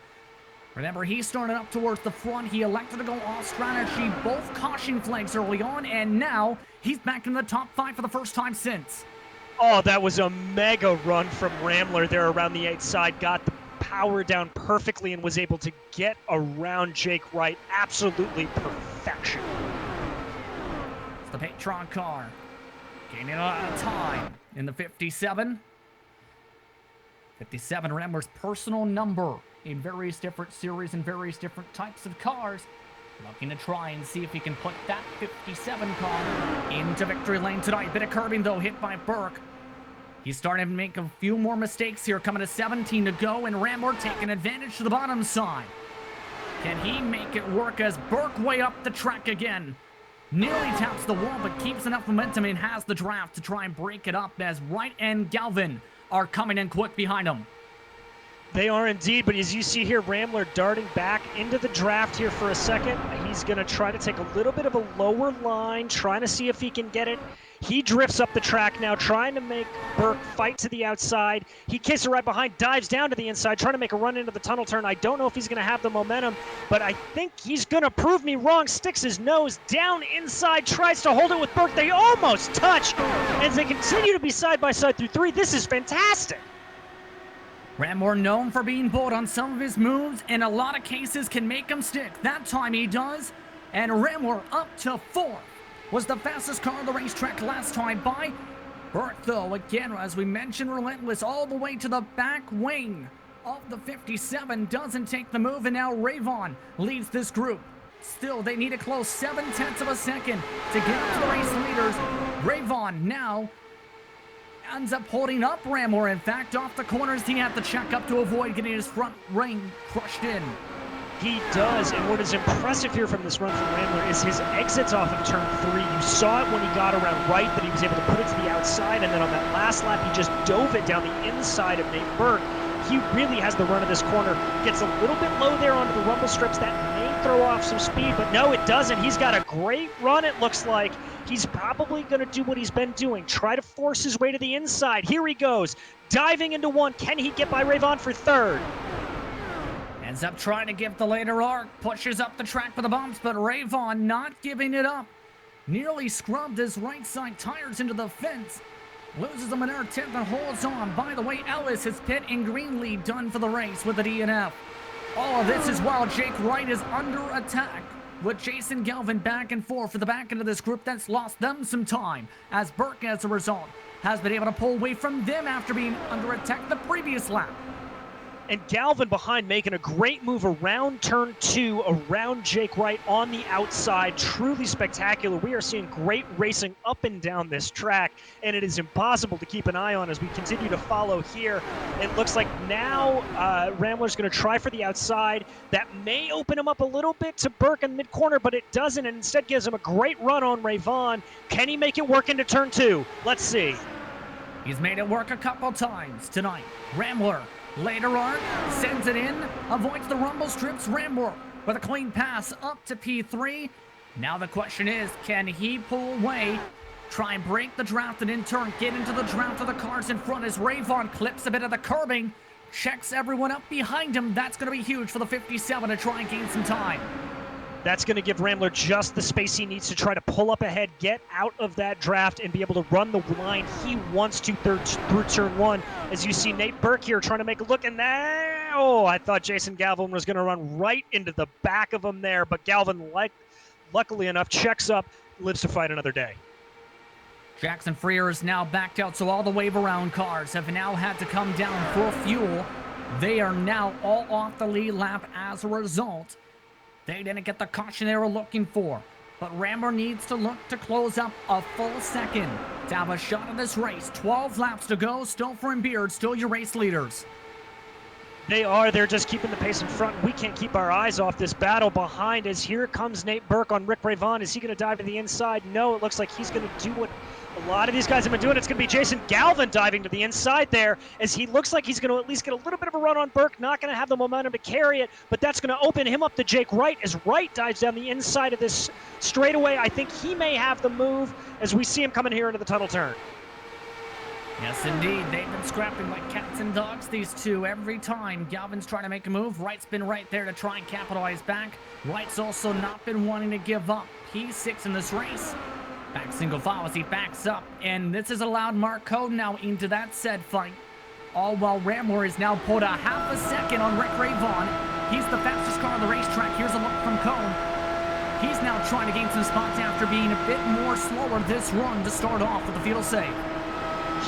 Remember, he started up towards the front. He elected to go off strategy. Both caution flags early on, and now he's back in the top 5 for the first time since. Oh, that was a mega run from Ramler there around the 8th side. Got the power down perfectly and was able to get around Jake Wright. Absolutely perfection. It's the Patron car gaining a lot of time in the 57. 57, Ramler's personal number in various different series and various different types of cars. Looking to try and see if he can put that 57 car into victory lane tonight. Bit of curbing, though, hit by Burke. He's starting to make a few more mistakes here, coming to 17 to go, and Ramler taking advantage to the bottom side. Can he make it work as Burke way up the track again? Nearly taps the wall, but keeps enough momentum and has the draft to try and break it up as Wright and Galvin are coming in quick behind him. They are indeed, but as you see here, Rambler darting back into the draft here for a second. He's going to try to take a little bit of a lower line, trying to see if he can get it. He drifts up the track now, trying to make Burke fight to the outside. He kicks it right behind, dives down to the inside, trying to make a run into the tunnel turn. I don't know if he's going to have the momentum, but I think he's going to prove me wrong. Sticks his nose down inside, tries to hold it with Burke. They almost touch as they continue to be side by side through 3. This is fantastic. Ramore, known for being bold on some of his moves, in a lot of cases can make him stick. That time he does. And Ramore up to 4th. Was the fastest car on the racetrack last time by. Burke, though, again, as we mentioned, relentless all the way to the back wing of the 57. Doesn't take the move, and now Rayvon leads this group. Still, they need a close 7/10 of a second to get up to the race leaders. Rayvon now ends up holding up Ramore. In fact, off the corners, he had to check up to avoid getting his front ring crushed in. He does, and what is impressive here from this run from Rambler is his exits off of turn 3. You saw it when he got around right, that he was able to put it to the outside, and then on that last lap, he just dove it down the inside of Nate Burke. He really has the run of this corner. Gets a little bit low there onto the rumble strips. That may throw off some speed, but no, it doesn't. He's got a great run, it looks like. He's probably going to do what he's been doing, try to force his way to the inside. Here he goes, diving into 1. Can he get by Rayvon for 3rd? Ends up trying to give the later arc, pushes up the track for the bumps, but Rayvon not giving it up. Nearly scrubbed his right side tires into the fence. Loses a minute 10th and holds on. By the way, Ellis, his pit and green lead done for the race with the DNF. All of this is while Jake Wright is under attack, with Jason Galvin back and forth for the back end of this group. That's lost them some time, as Burke, as a result, has been able to pull away from them after being under attack the previous lap. And Galvin behind, making a great move around turn 2, around Jake Wright on the outside. Truly spectacular. We are seeing great racing up and down this track, and it is impossible to keep an eye on as we continue to follow here. It looks like now Rambler's going to try for the outside. That may open him up a little bit to Burke in mid-corner, but it doesn't, and instead gives him a great run on Rayvon. Can he make it work into turn 2? Let's see. He's made it work a couple times tonight. Rambler later on sends it in, avoids the rumble strips. Rambler with a clean pass up to P3. Now the question is, can he pull away, try and break the draft, and in turn get into the draft of the cars in front as Rayvon clips a bit of the curbing, checks everyone up behind him. That's going to be huge for the 57 to try and gain some time. That's going to give Rambler just the space he needs to try to pull up ahead, get out of that draft, and be able to run the line he wants to through turn 1. As you see Nate Burke here trying to make a look, and I thought Jason Galvin was going to run right into the back of him there, but Galvin, luckily enough, checks up, lives to fight another day. Jackson Freer is now backed out, so all the wave around cars have now had to come down for fuel. They are now all off the lead lap as a result. They didn't get the caution they were looking for, but Rambler needs to look to close up a full second to have a shot at this race. 12 laps to go, Stouffer and Beard still your race leaders. They're just keeping the pace in front. We can't keep our eyes off this battle behind as here comes Nate Burke on Rick Rayvon. Is he going to dive to the inside? No, it looks like he's going to do what a lot of these guys have been doing. It's going to be Jason Galvin diving to the inside there as he looks like he's going to at least get a little bit of a run on Burke. Not going to have the momentum to carry it, but that's going to open him up to Jake Wright as Wright dives down the inside of this straightaway. I think he may have the move as we see him coming here into the tunnel turn. Yes, indeed. They've been scrapping like cats and dogs, these two, every time. Galvin's trying to make a move. Wright's been right there to try and capitalize back. Wright's also not been wanting to give up. He's 6 in this race. Back single file as he backs up, and this has allowed Mark Code now into that said fight. All while Rambler is now pulled a half a second on Rick Rayvon. He's the fastest car on the racetrack. Here's a look from Cone. He's now trying to gain some spots after being a bit more slower this run to start off with the field save.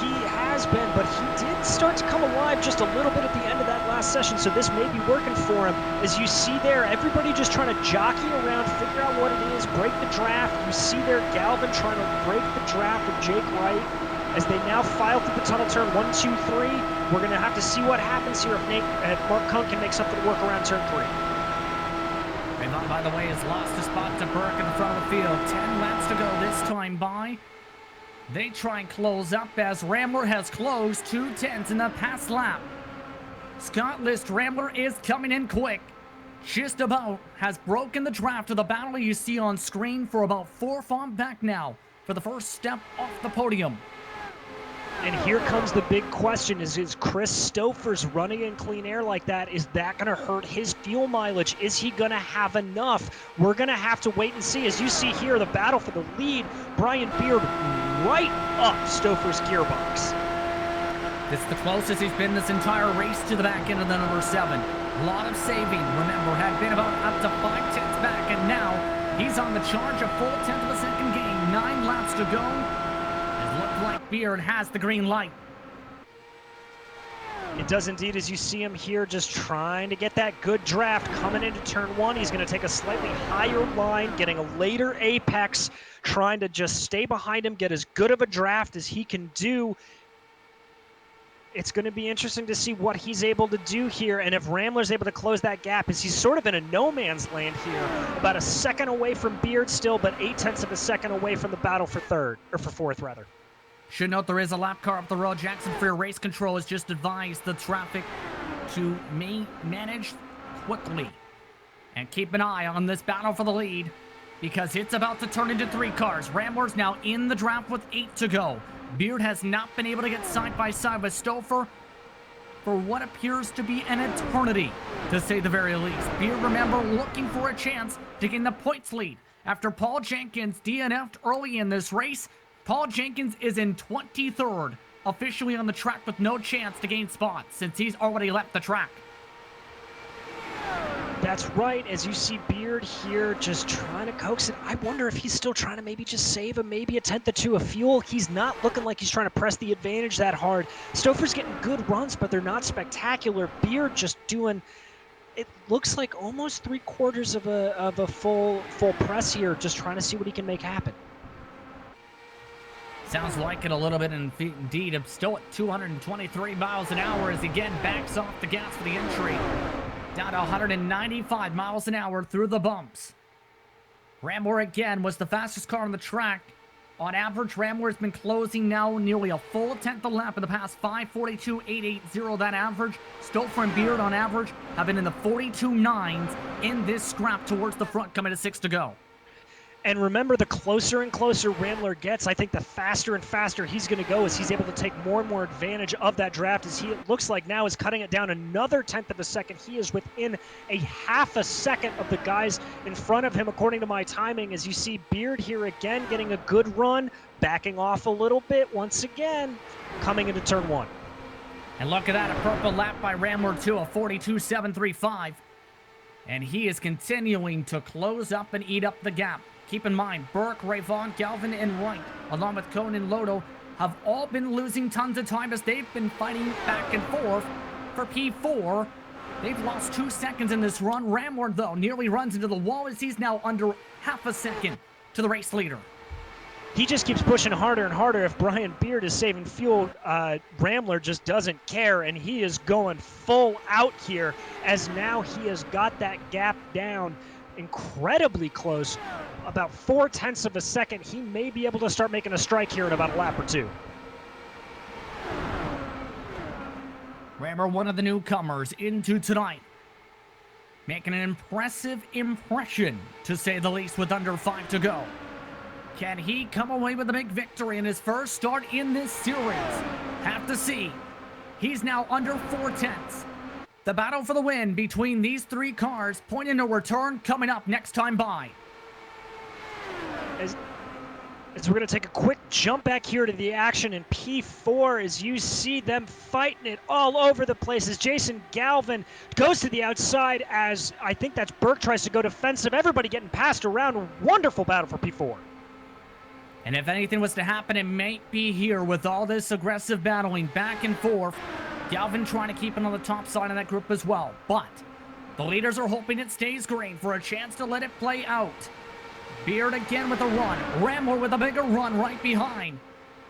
He has been, but he did start to come alive just a little bit at the end of that last session, so this may be working for him. As you see there, everybody just trying to jockey around, figure out what it is, break the draft. You see there Galvin trying to break the draft with Jake Wright as they now file through the tunnel turn 1, 2, 3. We're going to have to see what happens here if Mark Kuhn can make something work around turn 3. Rayvon, by the way, has lost a spot to Burke in the front of the field. 10 laps to go this time by. They try and close up as Rambler has closed 2/10 in the past lap. Scott List Rambler is coming in quick. Just about has broken the draft of the battle you see on screen for about 4 font back now for the first step off the podium. And here comes the big question, is Chris Stouffer's running in clean air like that, is that going to hurt his fuel mileage? Is he going to have enough? We're going to have to wait and see. As you see here, the battle for the lead, Brian Beard right up Stouffer's gearbox. This is the closest he's been this entire race to the back end of the number 7. A lot of saving, remember, had been about up to 5/10 back, and now he's on the charge, a full 1/10 of a second gain, 9 laps to go. It looked like Beard has the green light. It does indeed, as you see him here just trying to get that good draft coming into turn 1. He's going to take a slightly higher line, getting a later apex, trying to just stay behind him, get as good of a draft as he can do. It's going to be interesting to see what he's able to do here, and if Rambler's able to close that gap, as he's sort of in a no man's land here, about a second away from Beard still, but 0.8 of a second away from the battle for fourth rather. Should note there is a lap car up the road. Jackson Freer Race Control has just advised the traffic to manage quickly and keep an eye on this battle for the lead, because it's about to turn into 3 cars. Rambler's now in the draft with 8 to go. Beard has not been able to get side by side with Stouffer for what appears to be an eternity, to say the very least. Beard, remember, looking for a chance to gain the points lead. After Paul Jenkins DNF'd early in this race, Paul Jenkins is in 23rd, officially on the track with no chance to gain spots since he's already left the track. That's right, as you see Beard here just trying to coax it. I wonder if he's still trying to maybe just save maybe a 1/10 or 2 of fuel. He's not looking like he's trying to press the advantage that hard. Stouffer's getting good runs, but they're not spectacular. Beard just doing, it looks like almost 3/4 of a full press here, just trying to see what he can make happen. Sounds like it a little bit indeed. I'm still at 223 miles an hour as he again backs off the gas for the entry. Down to 195 miles an hour through the bumps. Rambler again was the fastest car on the track. On average, Rambler has been closing now nearly a full 1/10 a lap in the past 5:42.880 that average. Stouffer and Beard on average have been in the 42.9s in this scrap towards the front coming to 6 to go. And remember, the closer and closer Rambler gets, I think the faster and faster he's going to go as he's able to take more and more advantage of that draft, as he, it looks like now, is cutting it down another 1/10 of a second. He is within a 1/2 a second of the guys in front of him, according to my timing, as you see Beard here again getting a good run, backing off a little bit once again, coming into turn 1. And look at that, a purple lap by Rambler too, a 42.735. And he is continuing to close up and eat up the gap. Keep in mind, Burke, Ray Vaughn, Galvin, and Wright, along with Cohn and Loto, have all been losing tons of time as they've been fighting back and forth for P4. They've lost 2 seconds in this run. Rambler, though, nearly runs into the wall as he's now under 1/2 a second to the race leader. He just keeps pushing harder and harder. If Brian Beard is saving fuel, Rambler just doesn't care, and he is going full out here as now he has got that gap down incredibly close. About 4/10 of a second. He may be able to start making a strike here in about a lap or 2. Rambler, one of the newcomers into tonight, making an impressive impression, to say the least, with under 5 to go. Can he come away with a big victory in his first start in this series? Have to see. He's now under 4/10. The battle for the win between these 3 cars, point of no return, coming up next time by. As we're going to take a quick jump back here to the action in P4 as you see them fighting it all over the place as Jason Galvin goes to the outside, as I think that's Burke tries to go defensive. Everybody getting passed around. Wonderful battle for P4. And if anything was to happen, it might be here with all this aggressive battling back and forth. Galvin trying to keep it on the top side of that group as well. But the leaders are hoping it stays green for a chance to let it play out. Beard again with a run. Rambler with a bigger run right behind.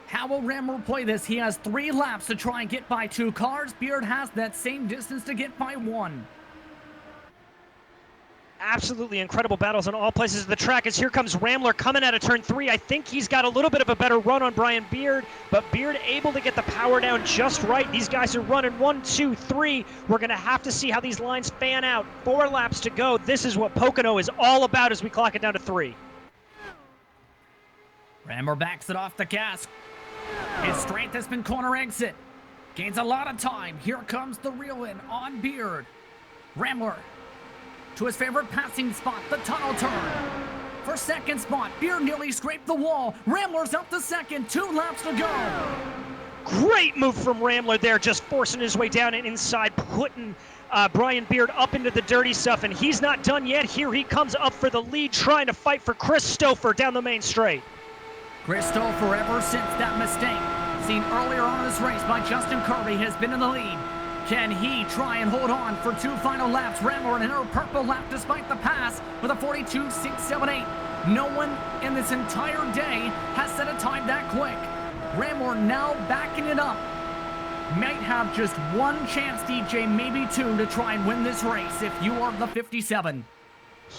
How will Rambler play this? He has 3 laps to try and get by 2 cars. Beard has that same distance to get by 1. absolutely incredible battles on all places of the track. As here comes Rambler coming out of turn 3. I think he's got a little bit of a better run on Brian Beard, but Beard able to get the power down just right. These guys are running 1, 2, 3. We're going to have to see how these lines fan out. 4 laps to go. This is what Pocono is all about as we clock it down to 3. Rambler backs it off the gas. His strength has been corner exit. Gains a lot of time. Here comes the reel in on Beard. Rambler to his favorite passing spot, the tunnel turn. For second spot, Beard nearly scraped the wall. Rambler's up to second, 2 laps to go. Great move from Rambler there, just forcing his way down and inside, putting Brian Beard up into the dirty stuff, and he's not done yet. Here he comes up for the lead, trying to fight for Chris Stouffer down the main straight. Chris Stouffer, ever since that mistake seen earlier on in this race by Justin Kirby, has been in the lead. Can he try and hold on for 2 final laps? Rambler in her purple lap despite the pass with a 42.678. No one in this entire day has set a time that quick. Rambler now backing it up. Might have just 1 chance, DJ, maybe 2, to try and win this race if you are the 57.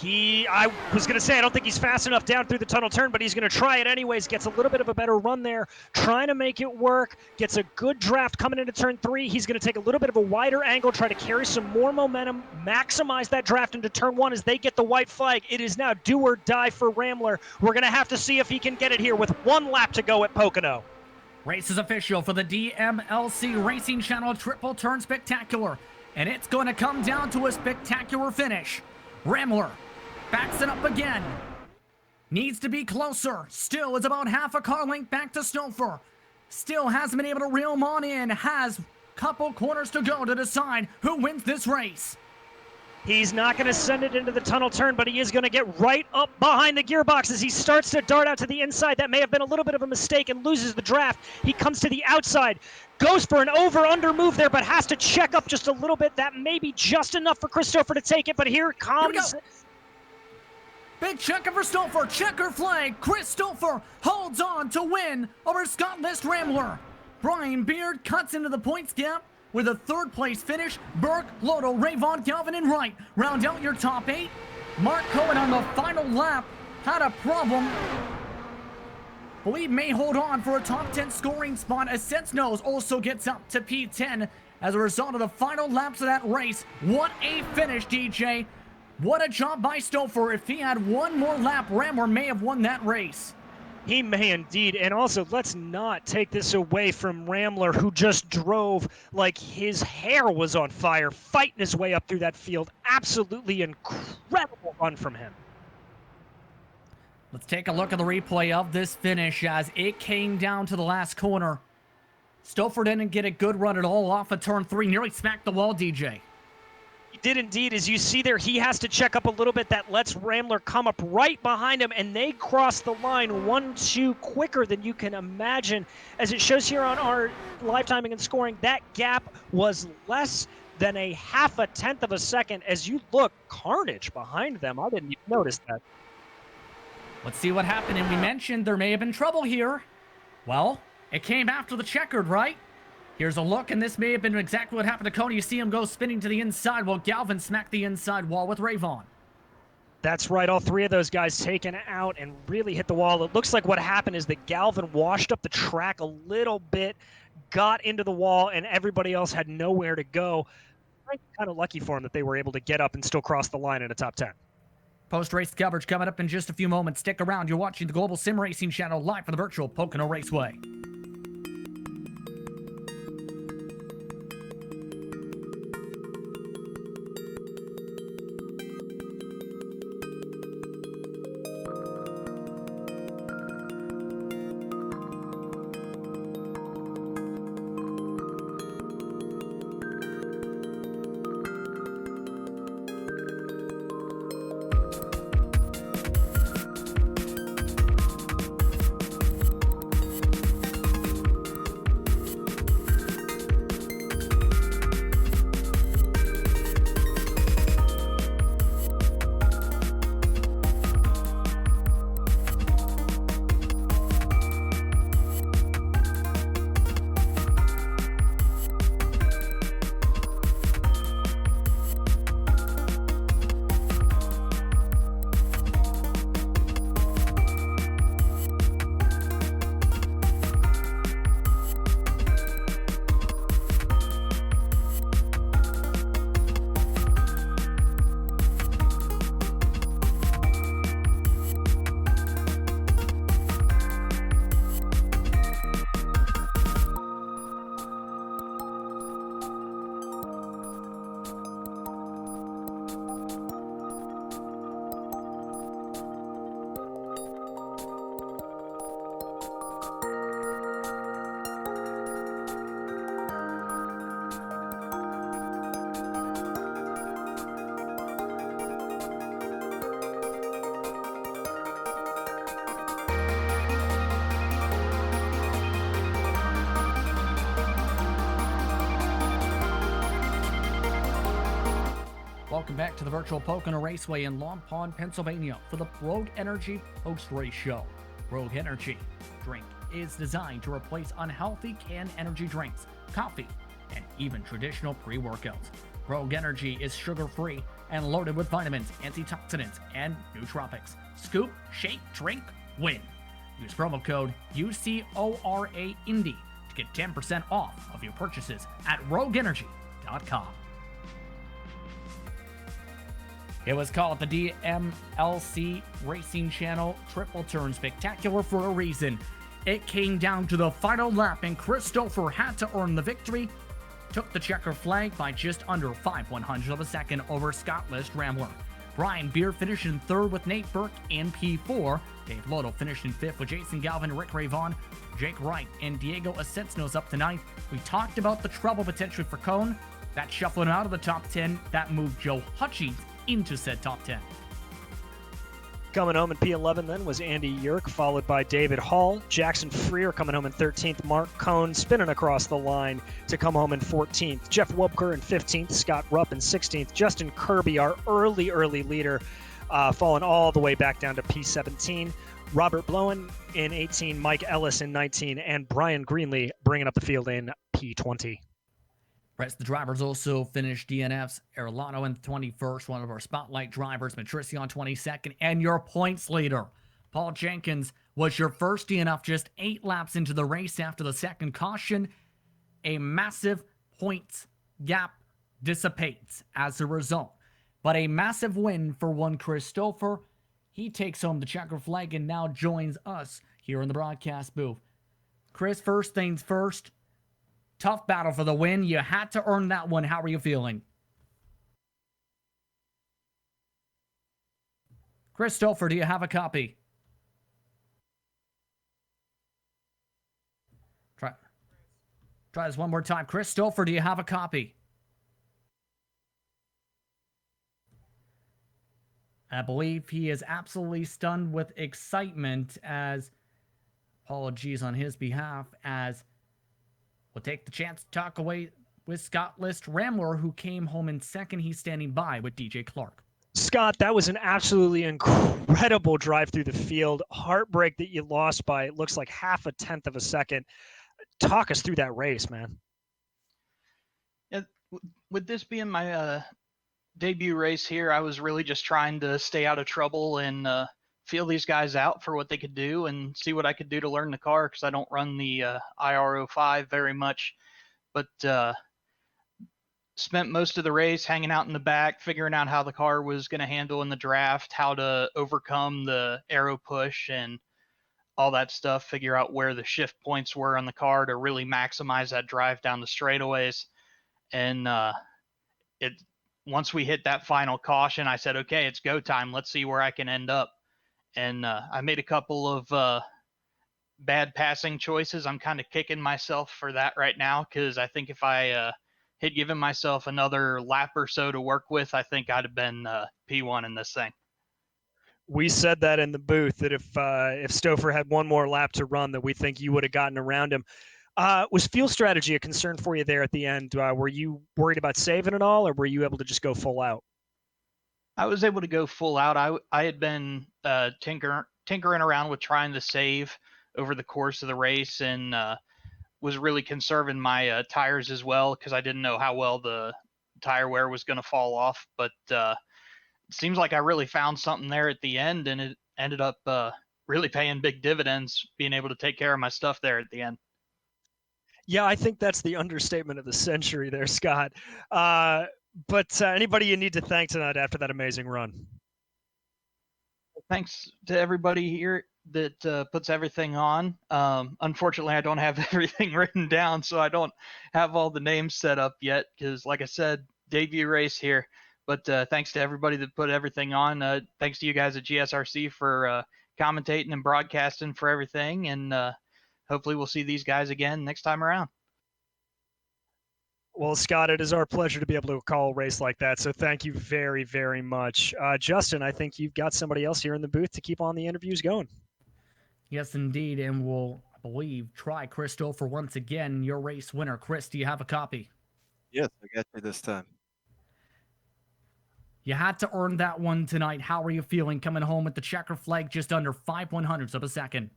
I was going to say, I don't think he's fast enough down through the tunnel turn, but he's going to try it anyways. Gets a little bit of a better run there, trying to make it work. Gets a good draft coming into turn 3. He's going to take a little bit of a wider angle, try to carry some more momentum, maximize that draft into turn 1 as they get the white flag. It is now do or die for Rambler. We're going to have to see if he can get it here with 1 lap to go at Pocono. Race is official for the DMLC Racing Channel Triple Turn Spectacular, and it's going to come down to a spectacular finish. Rambler backs it up again. Needs to be closer. Still is about half a car length back to Stouffer. Still hasn't been able to reel him on in. Has a couple corners to go to decide who wins this race. He's not going to send it into the tunnel turn, but he is going to get right up behind the gearbox as he starts to dart out to the inside. That may have been a little bit of a mistake and loses the draft. He comes to the outside, goes for an over-under move there, but has to check up just a little bit. That may be just enough for Christopher to take it, but here comes... Big checker for Stouffer, checker flag. Chris Stouffer holds on to win over Scott List Rambler. Brian Beard cuts into the points gap with a 3rd place finish. Burke, Loto, Rayvon, Galvin, and Wright round out your top 8. Mark Cohen on the final lap had a problem. Believe may hold on for a top 10 scoring spot as Sets Knows also gets up to P10 as a result of the final laps of that race. What a finish, DJ. What a job by Stouffer. If he had 1 more lap, Rambler may have won that race. He may indeed. And also, let's not take this away from Rambler, who just drove like his hair was on fire, fighting his way up through that field. Absolutely incredible run from him. Let's take a look at the replay of this finish as it came down to the last corner. Stouffer didn't get a good run at all off of turn 3. Nearly smacked the wall, DJ. He did indeed. As you see there, he has to check up a little bit. That lets Rambler come up right behind him, and they cross the line 1-2 quicker than you can imagine. As it shows here on our live timing and scoring, that gap was less than a 0.5 of a second. As you look, carnage behind them. I didn't even notice that. Let's see what happened. And we mentioned there may have been trouble here. Well, it came after the checkered, right? Here's a look, and this may have been exactly what happened to Cody. You see him go spinning to the inside while Galvin smacked the inside wall with Rayvon. That's right. All 3 of those guys taken out and really hit the wall. It looks like what happened is that Galvin washed up the track a little bit, got into the wall, and everybody else had nowhere to go. Kind of lucky for him that they were able to get up and still cross the line in a top 10. Post-race coverage coming up in just a few moments. Stick around. You're watching the Global Sim Racing Channel live from the virtual Pocono Raceway. welcome back to the virtual Pocono Raceway in Long Pond, Pennsylvania for the Rogue Energy post-race show. Rogue Energy drink is designed to replace unhealthy canned energy drinks, coffee, and even traditional pre-workouts. Rogue Energy is sugar-free and loaded with vitamins, antioxidants, and nootropics. Scoop, shake, drink, win. Use promo code UCORAINDY to get 10% off of your purchases at rogueenergy.com. It was called the DMLC Racing Channel Triple Turn Spectacular for a reason. It came down to the final lap, and Christopher had to earn the victory. Took the checker flag by just under 5/100 of a second over Scott List Rambler. Brian Beer finished in third with Nate Burke in P4. Dave Loto finished in fifth with Jason Galvin, Rick Rayvon, Jake Wright, and Diego Asensno's up to ninth. We talked about the trouble potentially for Cone. That shuffling out of the top 10, that moved Joe Hutchings into said top 10. Coming home in P11 then was Andy Yerk, followed by David Hall. Jackson Freer coming home in 13th. Mark Cohn spinning across the line to come home in 14th. Jeff Wubker in 15th. Scott Rupp in 16th. Justin Kirby, our early leader, falling all the way back down to P17. Robert Blowen in 18. Mike Ellis in 19. And Brian Greenlee bringing up the field in P20. Rest of the drivers also finished DNFs. Erlano in 21st, one of our spotlight drivers. Matrici on 22nd. And your points leader, Paul Jenkins, was your first DNF just 8 laps into the race after the second caution. A massive points gap dissipates as a result. But a massive win for one Christopher. He takes home the checker flag and now joins us here in the broadcast booth. Chris, first things first. Tough battle for the win. You had to earn that one. How are you feeling? Christopher, do you have a copy? Try this one more time. Christopher, do you have a copy? I believe he is absolutely stunned with excitement as, apologies on his behalf, as we'll take the chance to talk away with Scott List Rambler, who came home in second. He's standing by with DJ Clark. Scott, that was an absolutely incredible drive through the field. Heartbreak that you lost by, it looks like 0.5 of a second. Talk us through that race, man. Yeah, with this being my debut race here, I was really just trying to stay out of trouble and feel these guys out for what they could do and see what I could do to learn the car, because I don't run the IR05 very much, but spent most of the race hanging out in the back, figuring out how the car was going to handle in the draft, how to overcome the aero push and all that stuff, figure out where the shift points were on the car to really maximize that drive down the straightaways. And once we hit that final caution, I said, okay, it's go time. Let's see where I can end up. And I made a couple of bad passing choices. I'm kind of kicking myself for that right now, because I think if I had given myself another lap or so to work with, I think I'd have been P1 in this thing. We said that in the booth, that if Stouffer had one more lap to run, that we think you would have gotten around him. Was fuel strategy a concern for you there at the end? Were you worried about saving it all, or were you able to just go full out? I was able to go full out. I had been tinkering around with trying to save over the course of the race, and was really conserving my tires as well, because I didn't know how well the tire wear was going to fall off. But it seems like I really found something there at the end, and it ended up really paying big dividends, being able to take care of my stuff there at the end. Yeah, I think that's the understatement of the century there, Scott. But anybody you need to thank tonight after that amazing run? Thanks to everybody here that puts everything on. Unfortunately, I don't have everything written down, so I don't have all the names set up yet, because like I said, debut race here. But thanks to everybody that put everything on. Thanks to you guys at GSRC for commentating and broadcasting for everything. And hopefully we'll see these guys again next time around. Well, Scott, it is our pleasure to be able to call a race like that. So thank you very, very much. Justin, I think you've got somebody else here in the booth to keep on the interviews going. Yes, indeed. And we'll, I believe, try Christopher once again, your race winner. Chris, do you have a copy? Yes, I got you this time. You had to earn that one tonight. How are you feeling coming home with the checker flag just under 5/100ths of a second?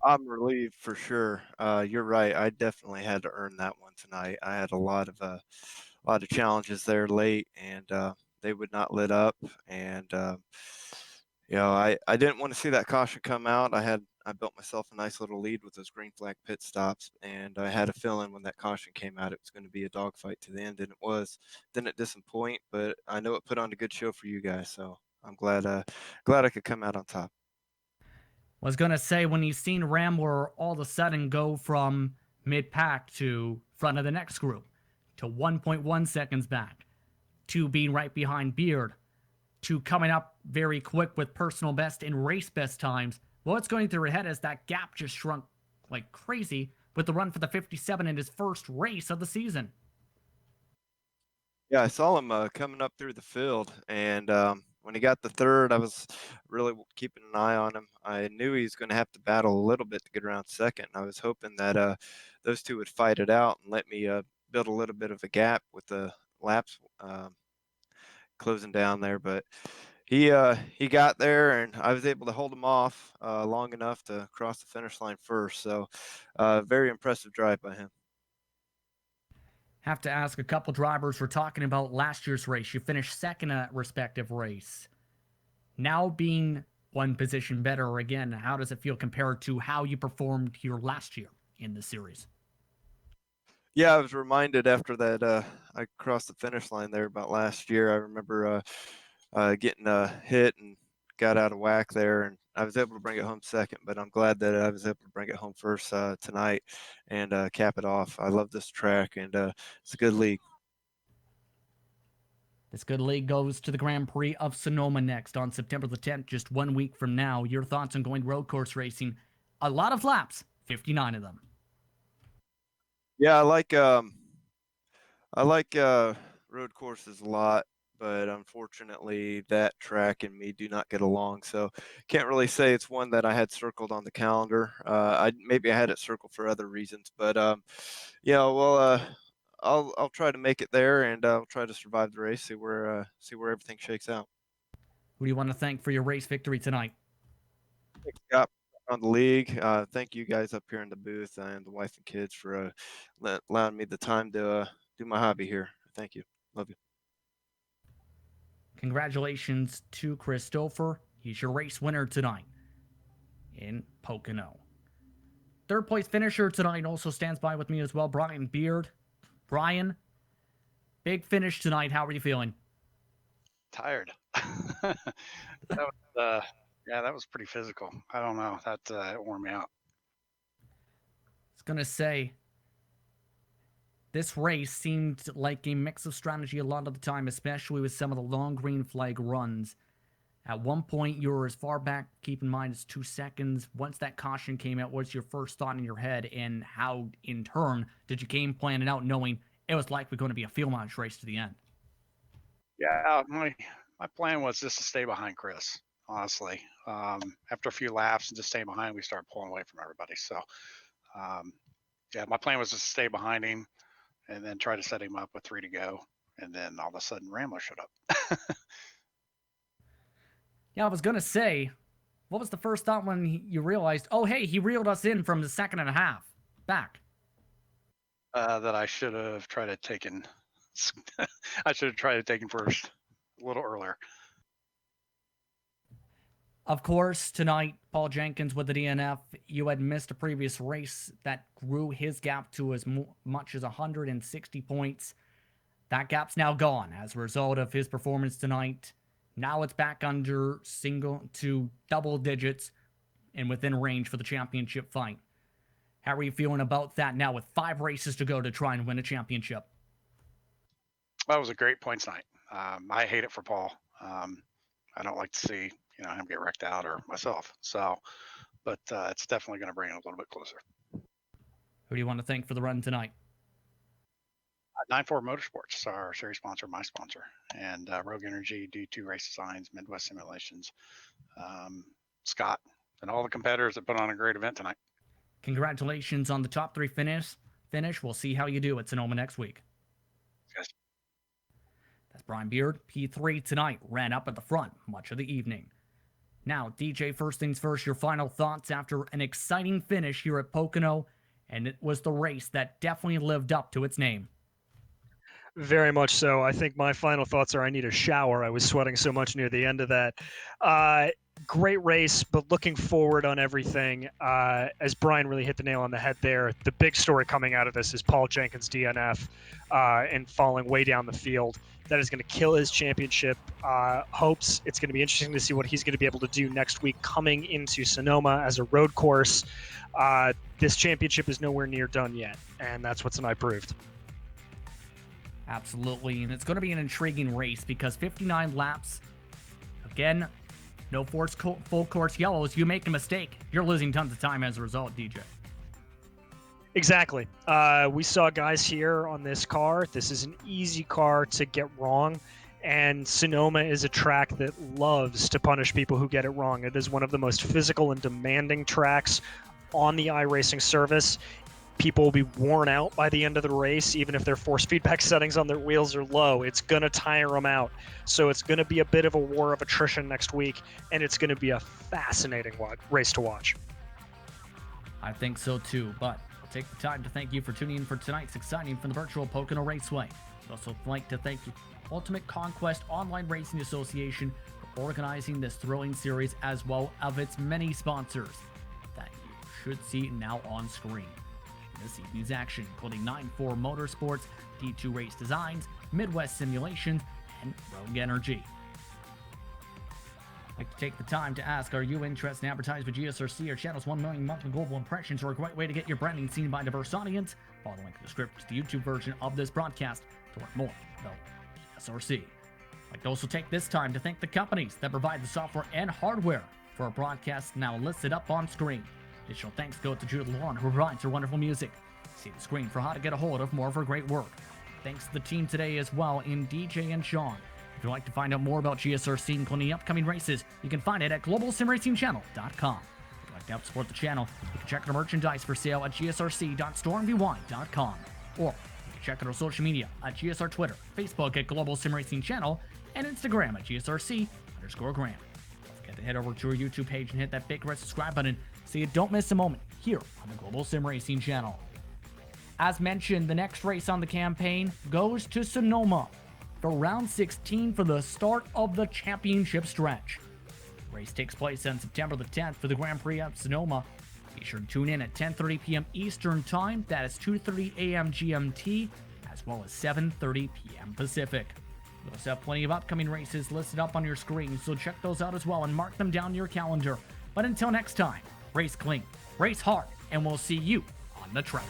I'm relieved for sure. You're right. I definitely had to earn that one tonight. I had a lot of challenges there late, and they would not let up. And I didn't want to see that caution come out. I built myself a nice little lead with those green flag pit stops, and I had a feeling when that caution came out, it was going to be a dogfight to the end, and it was. Didn't disappoint, but I know it put on a good show for you guys. So I'm glad I could come out on top. Was going to say, when you've seen Rambler all of a sudden go from mid-pack to front of the next group, to 1.1 seconds back, to being right behind Beard, to coming up very quick with personal best and race best times, what's going through your head as that gap just shrunk like crazy with the run for the 57 in his first race of the season? Yeah, I saw him coming up through the field, and when he got the third, I was really keeping an eye on him. I knew he was going to have to battle a little bit to get around second. I was hoping that those two would fight it out and let me build a little bit of a gap with the laps closing down there. But he got there, and I was able to hold him off long enough to cross the finish line first. So very impressive drive by him. Have to ask a couple drivers. We're talking about last year's race. You finished second in that respective race. Now being one position better again, how does it feel compared to how you performed here last year in the series? Yeah, I was reminded after that I crossed the finish line there about last year. I remember getting hit and got out of whack there, and I was able to bring it home second, but I'm glad that I was able to bring it home first tonight and cap it off. I love this track, and it's a good league. This good league goes to the Grand Prix of Sonoma next on September the 10th, just 1 week from now. Your thoughts on going road course racing? A lot of laps, 59 of them. Yeah, I like road courses a lot, but unfortunately that track and me do not get along. So can't really say it's one that I had circled on the calendar. Maybe I had it circled for other reasons, but I'll try to make it there, and I'll try to survive the race. See where everything shakes out. Who do you want to thank for your race victory tonight? Thanks, Scott, on the league. Thank you guys up here in the booth and the wife and kids for allowing me the time to do my hobby here. Thank you. Love you. Congratulations to Christopher. He's your race winner tonight in Pocono. Third place finisher tonight also stands by with me as well, Brian Beard. Brian, big finish tonight. How are you feeling? Tired. that was pretty physical. I don't know. It wore me out. I was going to say, this race seemed like a mix of strategy a lot of the time, especially with some of the long green flag runs. At one point, you were as far back, keep in mind, as 2 seconds. Once that caution came out, what's your first thought in your head, and how, in turn, did you game plan it out knowing it was likely going to be a field managed race to the end? Yeah, my plan was just to stay behind Chris, honestly. After a few laps and just staying behind, we started pulling away from everybody. So, my plan was just to stay behind him and then try to set him up with 3 to go. And then all of a sudden, Rambler showed up. Yeah, I was going to say, what was the first thought when you realized, oh, hey, he reeled us in from the 2.5 back? That I should have tried to taken. I should have tried to taken first a little earlier. Of course, tonight, Paul Jenkins with the DNF. You had missed a previous race that grew his gap to as much as 160 points. That gap's now gone as a result of his performance tonight. Now it's back under single to double digits and within range for the championship fight. How are you feeling about that now with 5 races to go to try and win a championship? That was a great points night. I hate it for Paul. I don't like to see him get wrecked out or myself. So, but it's definitely going to bring it a little bit closer. Who do you want to thank for the run tonight? 94 Motorsports, our series sponsor, my sponsor, and Rogue Energy, D2 Race Designs, Midwest Simulations, Scott, and all the competitors that put on a great event tonight. Congratulations on the top 3 finish. We'll see how you do at Sonoma next week. Yes. As Brian Beard, P3 tonight, ran up at the front much of the evening. Now, DJ, first things first, your final thoughts after an exciting finish here at Pocono, and it was the race that definitely lived up to its name. Very much so. I think my final thoughts are I need a shower. I was sweating so much near the end of that. Great race, but looking forward on everything. As Brian really hit the nail on the head there, the big story coming out of this is Paul Jenkins' DNF and falling way down the field. That is going to kill his championship hopes. It's going to be interesting to see what he's going to be able to do next week coming into Sonoma as a road course. This championship is nowhere near done yet, and that's what tonight proved. Absolutely, and it's going to be an intriguing race because 59 laps, again, no full course yellows. You make a mistake, you're losing tons of time as a result, DJ. Exactly. We saw guys here on this car. This is an easy car to get wrong, and Sonoma is a track that loves to punish people who get it wrong. It is one of the most physical and demanding tracks on the iRacing service. People will be worn out by the end of the race, even if their force feedback settings on their wheels are low. It's going to tire them out. So it's going to be a bit of a war of attrition next week, and it's going to be a fascinating race to watch. I think so too, but I'll take the time to thank you for tuning in for tonight's exciting from the virtual Pocono Raceway. I'd also like to thank you, Ultimate Conquest Online Racing Association, for organizing this thrilling series, as well as its many sponsors that you should see now on screen. This evening's action, including 9-4 Motorsports, D2 Race Designs, Midwest Simulations, and Rogue Energy. I'd like to take the time to ask, are you interested in advertising with GSRC? Our channel's 1 million monthly global impressions are a great way to get your branding seen by a diverse audience. Follow the link in the description to the YouTube version of this broadcast to learn more about GSRC. I'd like to also take this time to thank the companies that provide the software and hardware for our broadcasts now listed up on screen. Additional thanks go to Jude Lawn, who provides her wonderful music. See the screen for how to get a hold of more of her great work. Thanks to the team today as well in DJ and Sean. If you'd like to find out more about GSRC, including the upcoming races, you can find it at globalsimracingchannel.com. If you'd like to help support the channel, you can check out our merchandise for sale at gsrc.stormvy.com. Or you can check out our social media at GSR Twitter, Facebook at Global Sim Racing Channel, and Instagram at GSRC_Graham. Don't forget to head over to our YouTube page and hit that big red subscribe button so you don't miss a moment here on the Global Sim Racing Channel. As mentioned, the next race on the campaign goes to Sonoma for round 16 for the start of the championship stretch. The race takes place on September the 10th for the Grand Prix of Sonoma. Be sure to tune in at 10:30 p.m. Eastern Time, that is 2:30 a.m. GMT, as well as 7:30 p.m. Pacific. We also have plenty of upcoming races listed up on your screen, so check those out as well and mark them down in your calendar. But until next time, race clean, race hard, and we'll see you on the track.